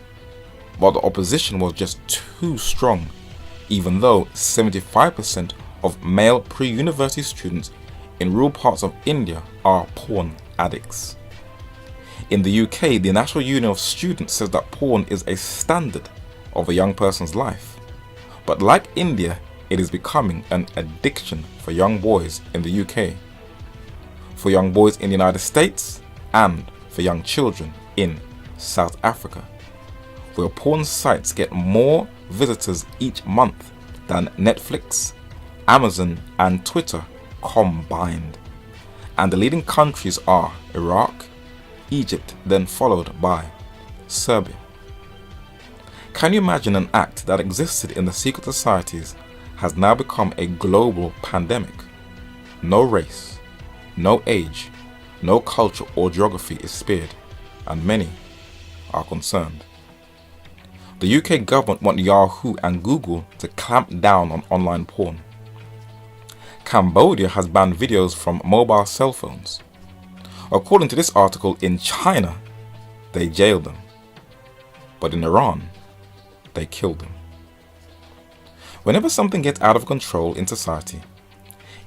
but the opposition was just too strong, even though 75% of male pre-university students in rural parts of India are porn addicts. In the UK, the National Union of Students says that porn is a standard of a young person's life. But like India, it is becoming an addiction for young boys in the UK, for young boys in the United States, and for young children in South Africa, where porn sites get more visitors each month than Netflix, Amazon, and Twitter combined. And the leading countries are Iraq, Egypt, then followed by Serbia. Can you imagine an act that existed in the secret societies has now become a global pandemic? No race, no age, no culture or geography is spared, and many are concerned. The UK government want Yahoo and Google to clamp down on online porn. Cambodia has banned videos from mobile cell phones. According to this article, in China, they jailed them. But in Iran, they killed them. Whenever something gets out of control in society,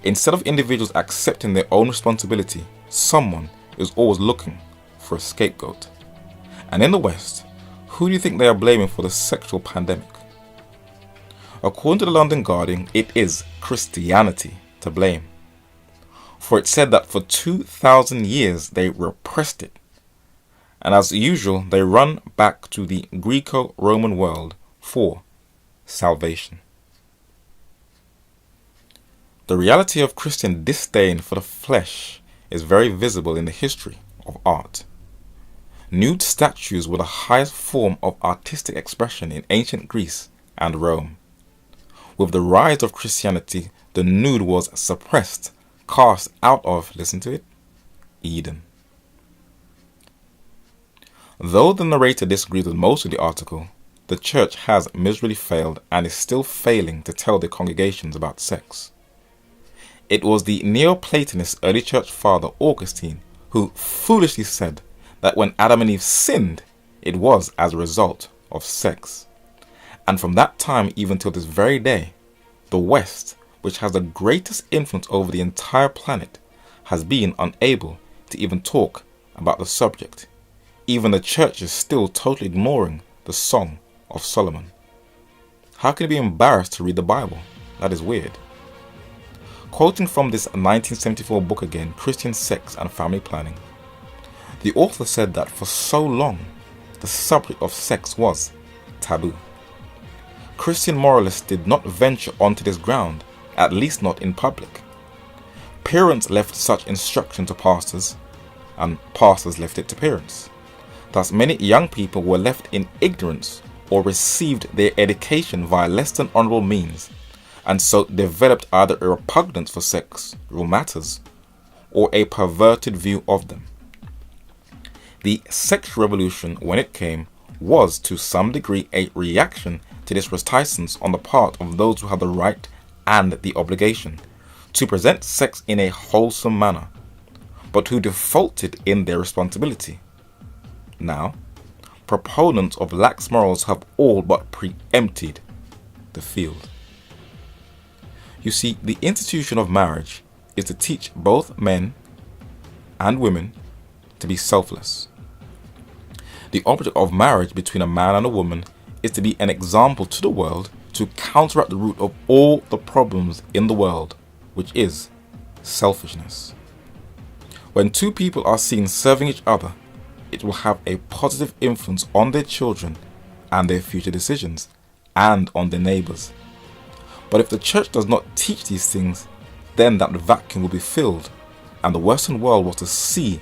instead of individuals accepting their own responsibility, someone is always looking for a scapegoat. And in the West, who do you think they are blaming for the sexual pandemic? According to the London Guardian, it is Christianity to blame. For it said that for 2,000 years they repressed it. And as usual, they run back to the Greco-Roman world for salvation. The reality of Christian disdain for the flesh is very visible in the history of art. Nude statues were the highest form of artistic expression in ancient Greece and Rome. With the rise of Christianity, the nude was suppressed, cast out of, listen to it, Eden. Though the narrator disagrees with most of the article, the church has miserably failed and is still failing to tell their congregations about sex. It was the Neoplatonist early church father Augustine who foolishly said that when Adam and Eve sinned, it was as a result of sex. And from that time even till this very day, the West, which has the greatest influence over the entire planet, has been unable to even talk about the subject. Even the church is still totally ignoring the Song of Solomon. How can you be embarrassed to read the Bible? That is weird. Quoting from this 1974 book again, Christian Sex and Family Planning, the author said that for so long, the subject of sex was taboo. Christian moralists did not venture onto this ground, at least not in public. Parents left such instruction to pastors, and pastors left it to parents. Thus, many young people were left in ignorance or received their education via less than honorable means, and so developed either a repugnance for sexual matters or a perverted view of them. The sex revolution, when it came, was to some degree a reaction to this reticence on the part of those who had the right and the obligation to present sex in a wholesome manner, but who defaulted in their responsibility. Now, proponents of lax morals have all but preempted the field. You see, the institution of marriage is to teach both men and women to be selfless. The object of marriage between a man and a woman is to be an example to the world to counteract the root of all the problems in the world, which is selfishness. When two people are seen serving each other, it will have a positive influence on their children and their future decisions, and on their neighbours. But if the church does not teach these things, then that vacuum will be filled, and the Western world was to see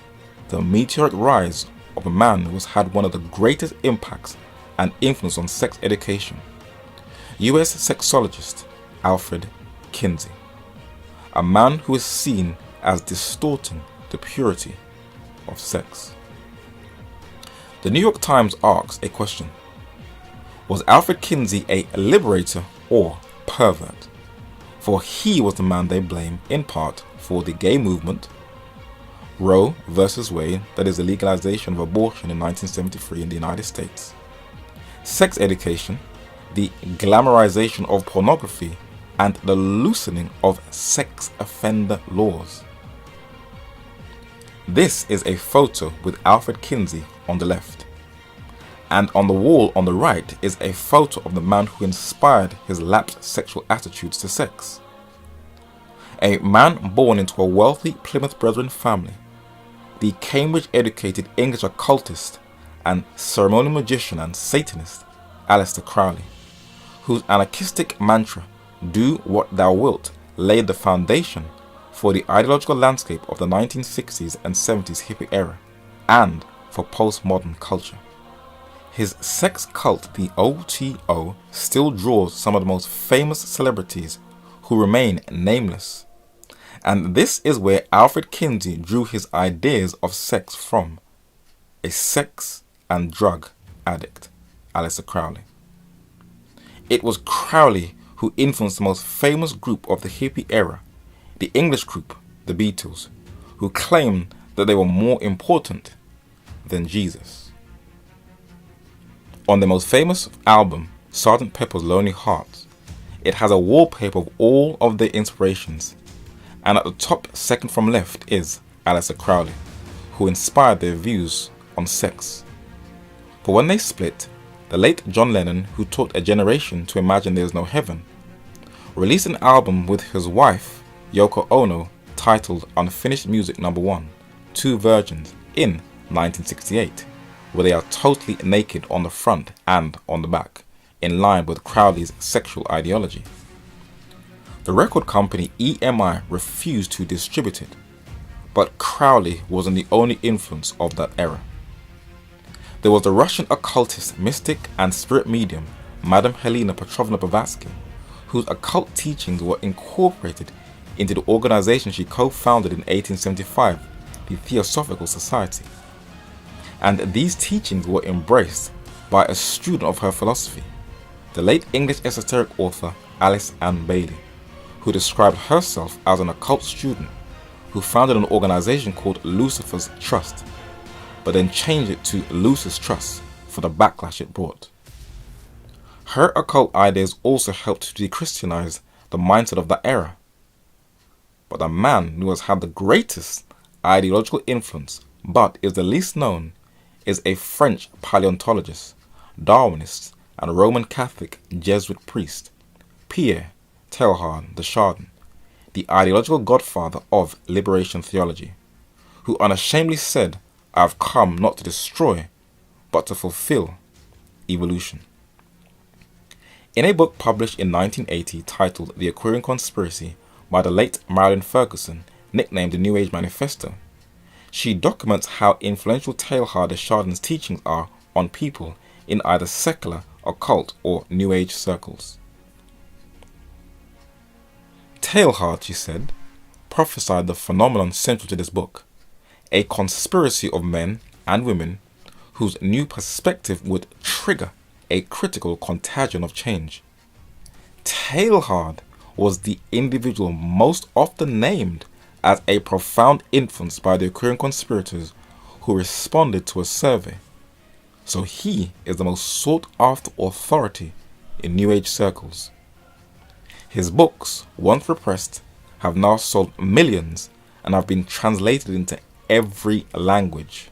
the meteoric rise of a man who has had one of the greatest impacts and influence on sex education, US sexologist Alfred Kinsey, a man who is seen as distorting the purity of sex. The New York Times asks a question: was Alfred Kinsey a liberator or pervert? For he was the man they blame in part for the gay movement, Roe versus Wade, that is the legalization of abortion in 1973 in the United States, sex education, the glamorization of pornography, and the loosening of sex offender laws. This is a photo with Alfred Kinsey on the left, and on the wall on the right is a photo of the man who inspired his lapsed sexual attitudes to sex. A man born into a wealthy Plymouth Brethren family, the Cambridge-educated English occultist and ceremonial magician and Satanist Aleister Crowley, whose anarchistic mantra, "Do what thou wilt," laid the foundation for the ideological landscape of the 1960s and 70s hippie era, and for postmodern culture. His sex cult, the OTO, still draws some of the most famous celebrities who remain nameless. And this is where Alfred Kinsey drew his ideas of sex from: a sex and drug addict, Aleister Crowley. It was Crowley who influenced the most famous group of the hippie era, the English group, the Beatles, who claimed that they were more important than Jesus. On their most famous album, Sgt. Pepper's Lonely Hearts, it has a wallpaper of all of their inspirations, and at the top, second from left, is Aleister Crowley, who inspired their views on sex. For when they split, the late John Lennon, who taught a generation to imagine there is no heaven, released an album with his wife, Yoko Ono, titled Unfinished Music No. 1, Two Virgins, in 1968, where they are totally naked on the front and on the back, in line with Crowley's sexual ideology. The record company EMI refused to distribute it, but Crowley wasn't the only influence of that era. There was the Russian occultist, mystic, and spirit medium, Madame Helena Petrovna Blavatsky, whose occult teachings were incorporated into the organization she co-founded in 1875, the Theosophical Society. And these teachings were embraced by a student of her philosophy, the late English esoteric author Alice Ann Bailey, who described herself as an occult student who founded an organization called Lucifer's Trust, but then changed it to Lucis Trust for the backlash it brought. Her occult ideas also helped to de-Christianize the mindset of that era. But the man who has had the greatest ideological influence, but is the least known, is a French paleontologist, Darwinist, and Roman Catholic Jesuit priest, Pierre Teilhard de Chardin, the ideological godfather of liberation theology, who unashamedly said, "I have come not to destroy, but to fulfill evolution." In a book published in 1980 titled The Aquarian Conspiracy by the late Marilyn Ferguson, nicknamed the New Age Manifesto, she documents how influential Teilhard de Chardin's teachings are on people in either secular, occult, or New Age circles. Teilhard, she said, prophesied the phenomenon central to this book, a conspiracy of men and women whose new perspective would trigger a critical contagion of change. Teilhard was the individual most often named as a profound influence by the Aquarian conspirators who responded to a survey, so he is the most sought-after authority in New Age circles. His books, once repressed, have now sold millions and have been translated into every language.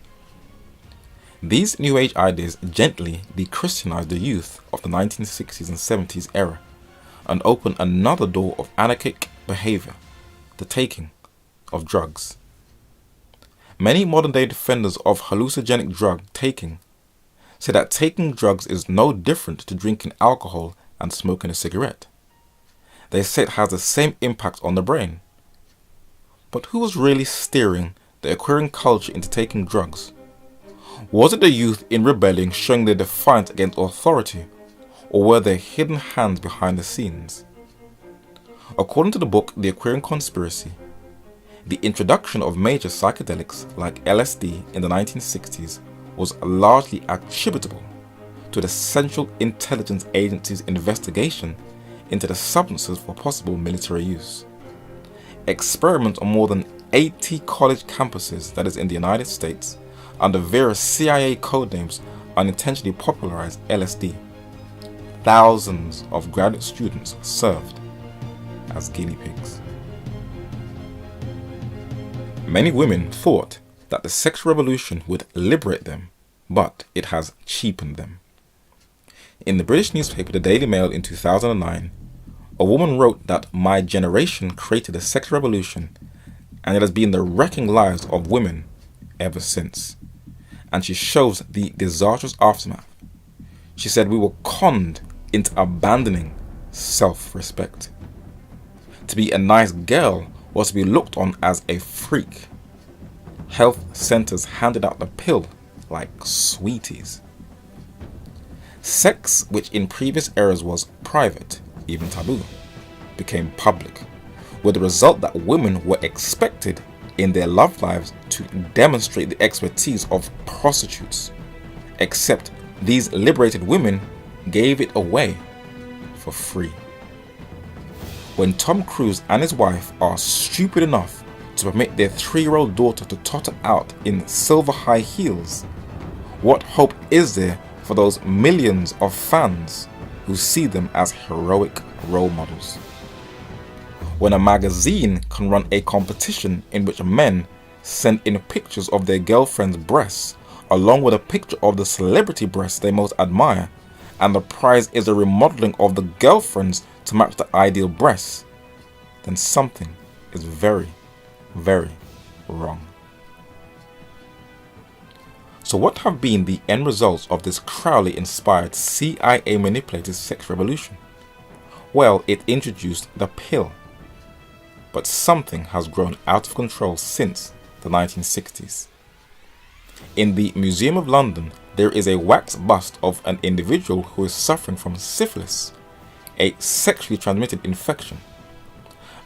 These New Age ideas gently de-Christianized the youth of the 1960s and 70s era and opened another door of anarchic behavior, the taking of drugs. Many modern-day defenders of hallucinogenic drug taking say that taking drugs is no different to drinking alcohol and smoking a cigarette. They say it has the same impact on the brain. But who was really steering the Aquarian culture into taking drugs? Was it the youth in rebellion showing their defiance against authority, or were there hidden hands behind the scenes? According to the book The Aquarian Conspiracy, the introduction of major psychedelics like LSD in the 1960s was largely attributable to the Central Intelligence Agency's investigation into the substances for possible military use. Experiments on more than 80 college campuses, that is in the United States, under various CIA codenames unintentionally popularized LSD. Thousands of graduate students served as guinea pigs. Many women thought that the sex revolution would liberate them, but it has cheapened them. In the British newspaper The Daily Mail in 2009, a woman wrote that my generation created a sex revolution and it has been the wrecking lives of women ever since. And she shows the disastrous aftermath. She said we were conned into abandoning self-respect. To be a nice girl was to be looked on as a freak. Health centers handed out the pill like sweeties. Sex, which in previous eras was private, even taboo, became public, with the result that women were expected in their love lives to demonstrate the expertise of prostitutes, except these liberated women gave it away for free. When Tom Cruise and his wife are stupid enough to permit their 3-year-old daughter to totter out in silver high heels, what hope is there for those millions of fans who see them as heroic role models? When a magazine can run a competition in which men send in pictures of their girlfriend's breasts along with a picture of the celebrity breasts they most admire, and the prize is a remodeling of the girlfriends to match the ideal breasts, then something is very, very wrong. So what have been the end results of this Crowley-inspired CIA-manipulated sex revolution? Well, it introduced the pill. But something has grown out of control since the 1960s. In the Museum of London, there is a wax bust of an individual who is suffering from syphilis, a sexually transmitted infection.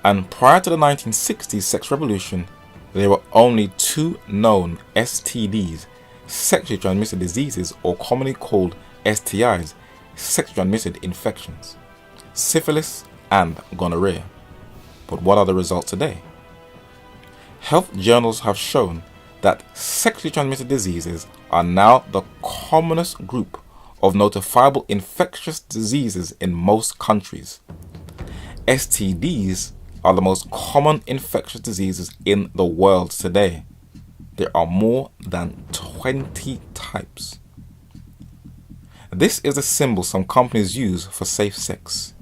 And prior to the 1960s sex revolution, there were only 2 known STDs, sexually transmitted diseases, or commonly called STIs, sexually transmitted infections: syphilis and gonorrhea. But what are the results today? Health journals have shown that sexually transmitted diseases are now the commonest group of notifiable infectious diseases in most countries. STDs are the most common infectious diseases in the world today. There are more than 20 types. This is a symbol some companies use for safe sex,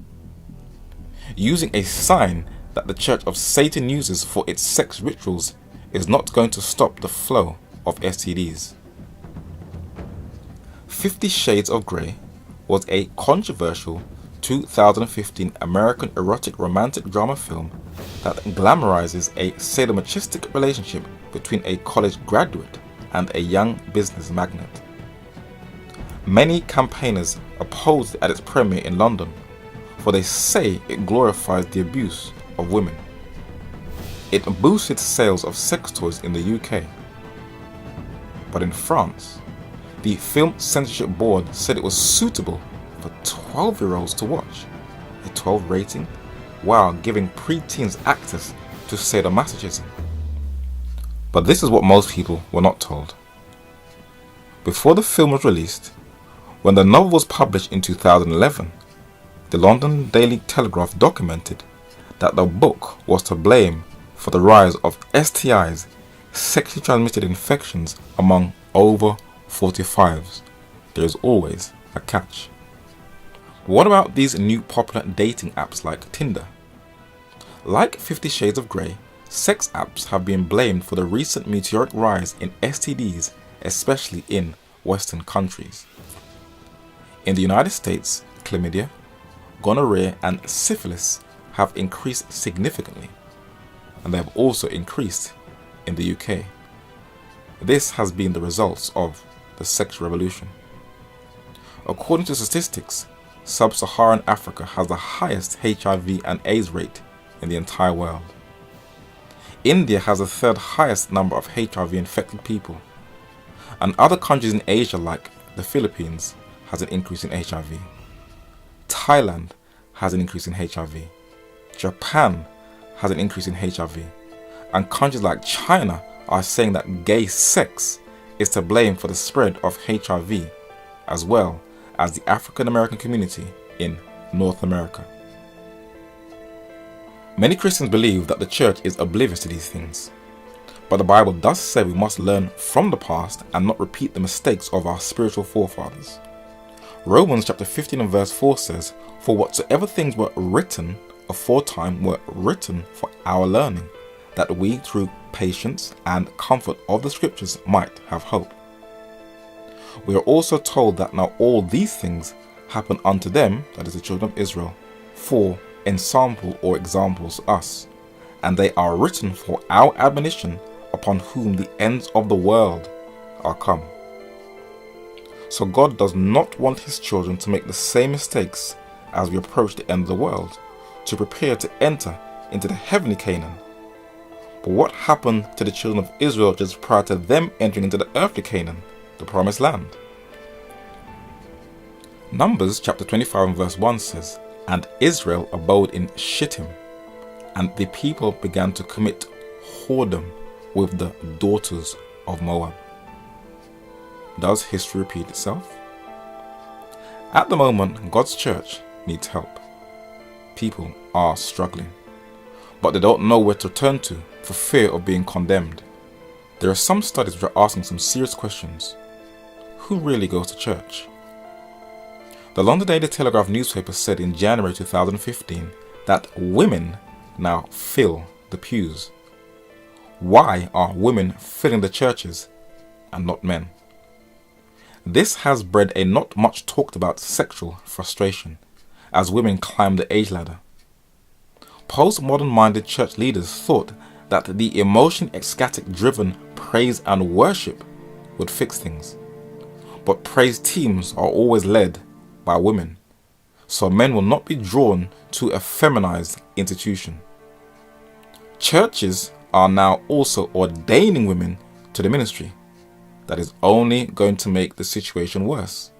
using a sign that the Church of Satan uses for its sex rituals is not going to stop the flow of STDs. 50 Shades of Grey was a controversial 2015 American erotic romantic drama film that glamorizes a sadomasochistic relationship between a college graduate and a young business magnate. Many campaigners opposed it at its premiere in London, for they say it glorifies the abuse of women. It boosted sales of sex toys in the UK. But in France, the Film Censorship Board said it was suitable for 12-year-olds to watch, a 12 rating, while giving preteens access to sadomasochism. But this is what most people were not told. Before the film was released, when the novel was published in 2011, the London Daily Telegraph documented that the book was to blame for the rise of STIs, sexually transmitted infections, among over 45s. There is always a catch. What about these new popular dating apps like Tinder? Like 50 Shades of Grey, sex apps have been blamed for the recent meteoric rise in STDs, especially in Western countries. In the United States, chlamydia, gonorrhea and syphilis have increased significantly, and they have also increased in the UK. This has been the results of the sex revolution. According to statistics, Sub-Saharan Africa has the highest HIV and AIDS rate in the entire world. India has the 3rd highest number of HIV infected people, and other countries in Asia like the Philippines has an increase in HIV. Thailand has an increase in HIV. Japan has an increase in HIV. And countries like China are saying that gay sex is to blame for the spread of HIV, as well as the African American community in North America. Many Christians believe that the church is oblivious to these things, but the Bible does say we must learn from the past and not repeat the mistakes of our spiritual forefathers. Romans chapter 15 and verse 4 says, "For whatsoever things were written aforetime were written for our learning, that we through patience and comfort of the scriptures might have hope." We are also told that now all these things happen unto them, that is the children of Israel, for ensample or examples to us, and they are written for our admonition, upon whom the ends of the world are come. So God does not want his children to make the same mistakes as we approach the end of the world, to prepare to enter into the heavenly Canaan. But what happened to the children of Israel just prior to them entering into the earthly Canaan, the promised land? Numbers chapter 25 and verse 1 says, "And Israel abode in Shittim, and the people began to commit whoredom with the daughters of Moab." Does history repeat itself? At the moment, God's church needs help. People are struggling, but they don't know where to turn to for fear of being condemned. There are some studies which are asking some serious questions. Who really goes to church? The London Daily Telegraph newspaper said in January 2015 that women now fill the pews. Why are women filling the churches and not men? This has bred a not much talked about sexual frustration as women climb the age ladder. Postmodern minded church leaders thought that the emotion ecstatic driven praise and worship would fix things. but praise teams are always led by women, so men will not be drawn to a feminized institution. Churches are now also ordaining women to the ministry. That is only going to make the situation worse.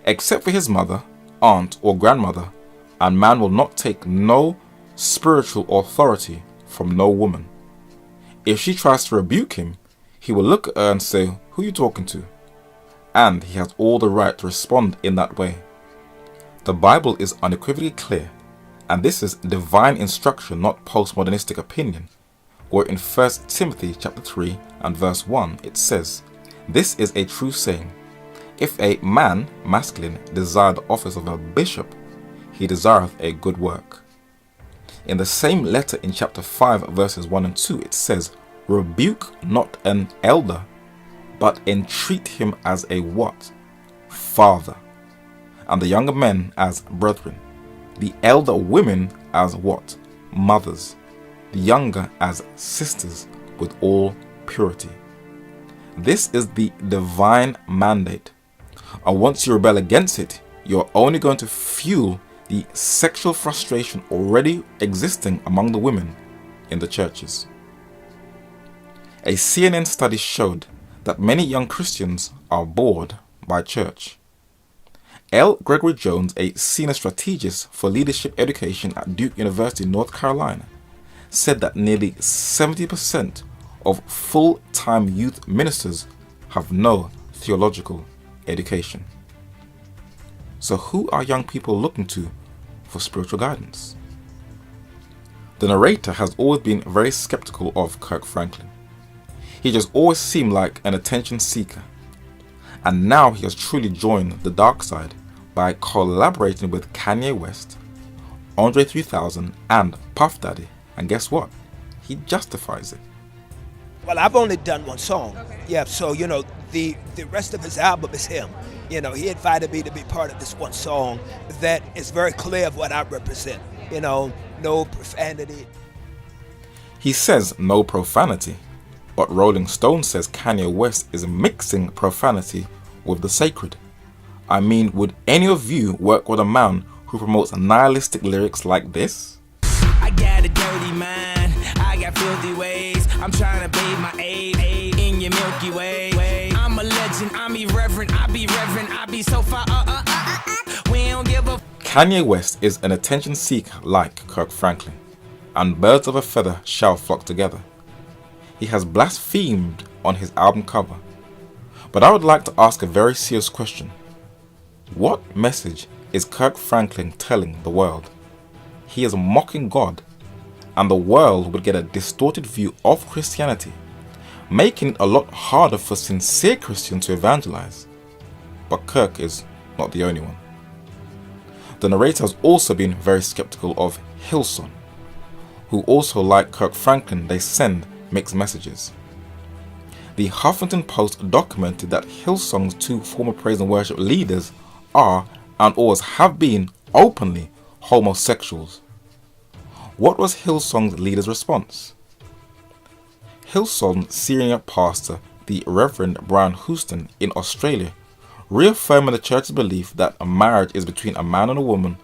Except for his mother, aunt, or grandmother, a man will not take no spiritual authority from no woman. If she tries to rebuke him, he will look at her and say, "Who are you talking to?" And he has all the right to respond in that way. The Bible is unequivocally clear, and this is divine instruction, not postmodernistic opinion, where in 1 Timothy chapter 3 and verse 1 it says, "This is a true saying, if a man, masculine, desire the office of a bishop, he desireth a good work." In the same letter in chapter 5 verses 1 and 2 it says, "Rebuke not an elder, but entreat him as a" what? Father. And the younger men as brethren. The elder women as what? Mothers. The younger as sisters, with all purity. This is the divine mandate. And once you rebel against it, you're only going to fuel the sexual frustration already existing among the women in the churches. A CNN study showed that many young Christians are bored by church. L. Gregory Jones, a senior strategist for leadership education at Duke University, North Carolina, said that nearly 70% of full-time youth ministers have no theological education. So who are young people looking to for spiritual guidance? The narrator has always been very skeptical of Kirk Franklin. He just always seemed like an attention seeker. And now he has truly joined the dark side by collaborating with Kanye West, Andre 3000 and Puff Daddy. And guess what? He justifies it. Well, I've only done one song. Okay. Yeah, so, the rest of his album is him. He invited me to be part of this one song that is very clear of what I represent. No profanity. He says no profanity, but Rolling Stone says Kanye West is mixing profanity with the sacred. I mean, would any of you work with a man who promotes nihilistic lyrics like this? I got a dirty mind, I got filthy ways. I'm trying to bathe my aid in your Milky Way. I'm a legend, I'm irreverent, I be reverent, I be so far. We don't give a. Kanye West is an attention seeker like Kirk Franklin, and birds of a feather shall flock together. He has blasphemed on his album cover. But I would like to ask a very serious question. What message is Kirk Franklin telling the world? He is mocking God, and the world would get a distorted view of Christianity, making it a lot harder for sincere Christians to evangelize. But Kirk is not the only one. The narrator has also been very skeptical of Hillsong, who also, like Kirk Franklin, they send mixed messages. The Huffington Post documented that Hillsong's two former praise and worship leaders are and always have been openly homosexuals. What was Hillsong's leader's response? Hillsong's senior pastor, the Reverend Brian Houston in Australia, reaffirming the church's belief that a marriage is between a man and a woman,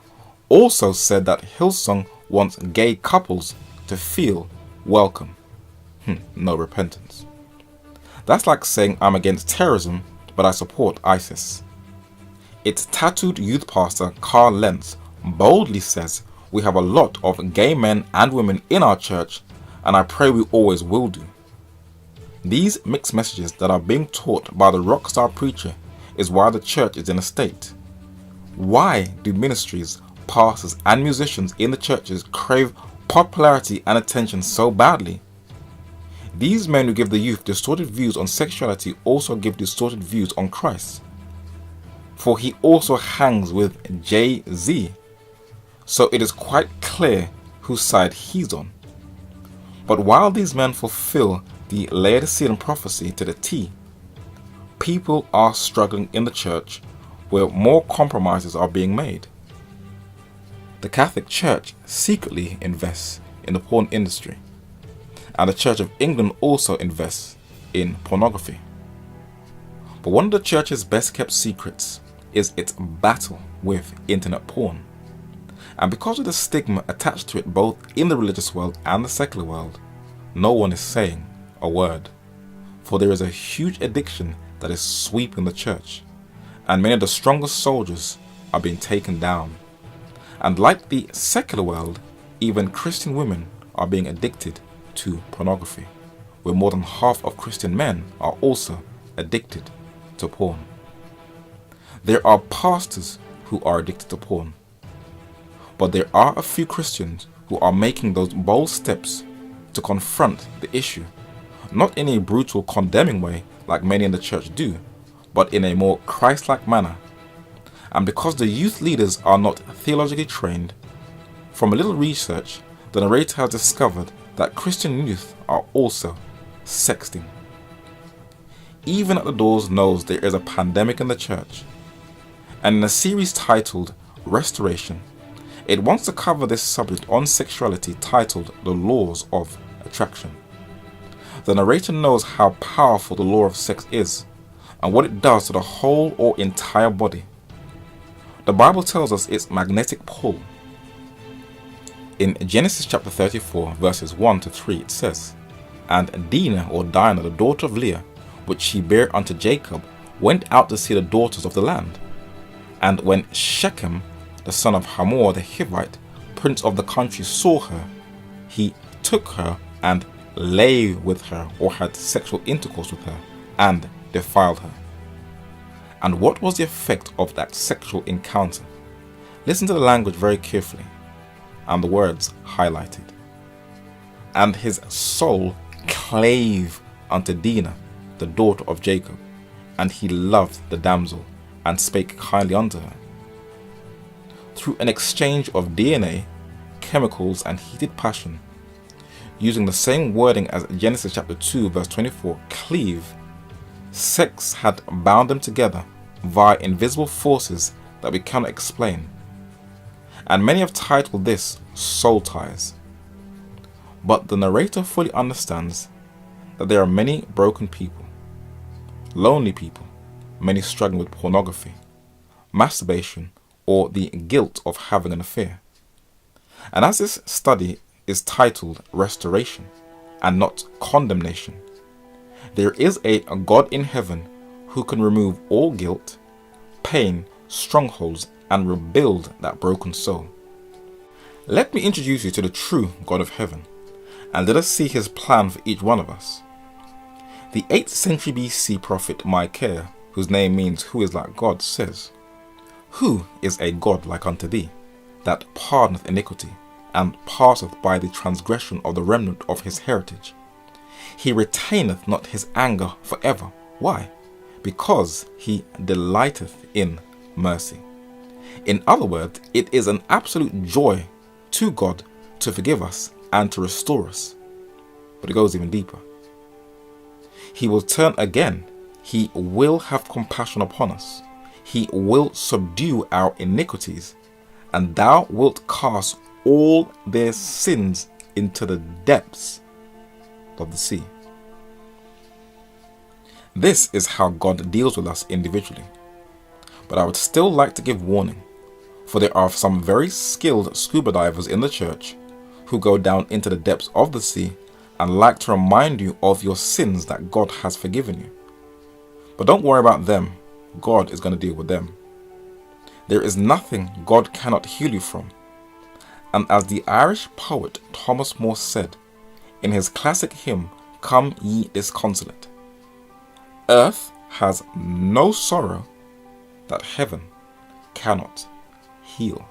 also said that Hillsong wants gay couples to feel welcome. No repentance. That's like saying I'm against terrorism, but I support ISIS. Its tattooed youth pastor, Carl Lentz, boldly says, "We have a lot of gay men and women in our church, and I pray we always will do." These mixed messages that are being taught by the rock star preacher is why the church is in a state. Why do ministries, pastors, and musicians in the churches crave popularity and attention so badly? These men who give the youth distorted views on sexuality also give distorted views on Christ. For he also hangs with Jay-Z, so it is quite clear whose side he's on. But while these men fulfill the Laodicean prophecy to the T, people are struggling in the church where more compromises are being made. The Catholic Church secretly invests in the porn industry, and the Church of England also invests in pornography. But one of the church's best kept secrets is its battle with internet porn. And because of the stigma attached to it both in the religious world and the secular world, no one is saying a word. For there is a huge addiction that is sweeping the church, and many of the strongest soldiers are being taken down. And like the secular world, even Christian women are being addicted to pornography, where more than half of Christian men are also addicted to porn. There are pastors who are addicted to porn, but there are a few Christians who are making those bold steps to confront the issue, not in a brutal, condemning way like many in the church do, but in a more Christ-like manner. And because the youth leaders are not theologically trained, from a little research, the narrator has discovered that Christian youth are also sexting. Even at the doors knows there is a pandemic in the church, and in a series titled Restoration, it wants to cover this subject on sexuality titled The Laws of Attraction. The narrator knows how powerful the law of sex is and what it does to the whole or entire body. The Bible tells us its magnetic pull. In Genesis chapter 34 verses 1 to 3 it says, "And Dinah or Dinah the daughter of Leah, which she bare unto Jacob, went out to see the daughters of the land. And when Shechem the son of Hamor the Hivite, prince of the country, saw her, he took her and lay with her, or had sexual intercourse with her, and defiled her." And what was the effect of that sexual encounter? Listen to the language very carefully, and the words highlighted. "And his soul clave unto Dinah, the daughter of Jacob, and he loved the damsel, and spake kindly unto her." Through an exchange of DNA, chemicals, and heated passion, using the same wording as Genesis chapter 2 verse 24, cleave, sex had bound them together via invisible forces that we cannot explain. And many have titled this soul ties. But the narrator fully understands that there are many broken people, lonely people, many struggling with pornography, masturbation, or the guilt of having an affair. And as this study is titled Restoration and not Condemnation, there is a God in heaven who can remove all guilt, pain, strongholds, and rebuild that broken soul. Let me introduce you to the true God of heaven, and let us see his plan for each one of us. The 8th century BC prophet Micaiah, whose name means who is like God, says, "Who is a God like unto thee, that pardoneth iniquity, and passeth by the transgression of the remnant of his heritage? He retaineth not his anger forever." Why? Because he delighteth in mercy. In other words, it is an absolute joy to God to forgive us and to restore us. But it goes even deeper. He will turn again. He will have compassion upon us. He will subdue our iniquities, and thou wilt cast all their sins into the depths of the sea. This is how God deals with us individually. But I would still like to give warning, for there are some very skilled scuba divers in the church who go down into the depths of the sea and like to remind you of your sins that God has forgiven you. But don't worry about them. God is going to deal with them. There is nothing God cannot heal you from. And as the Irish poet Thomas Moore said in his classic hymn, "Come Ye Disconsolate," earth has no sorrow that heaven cannot heal.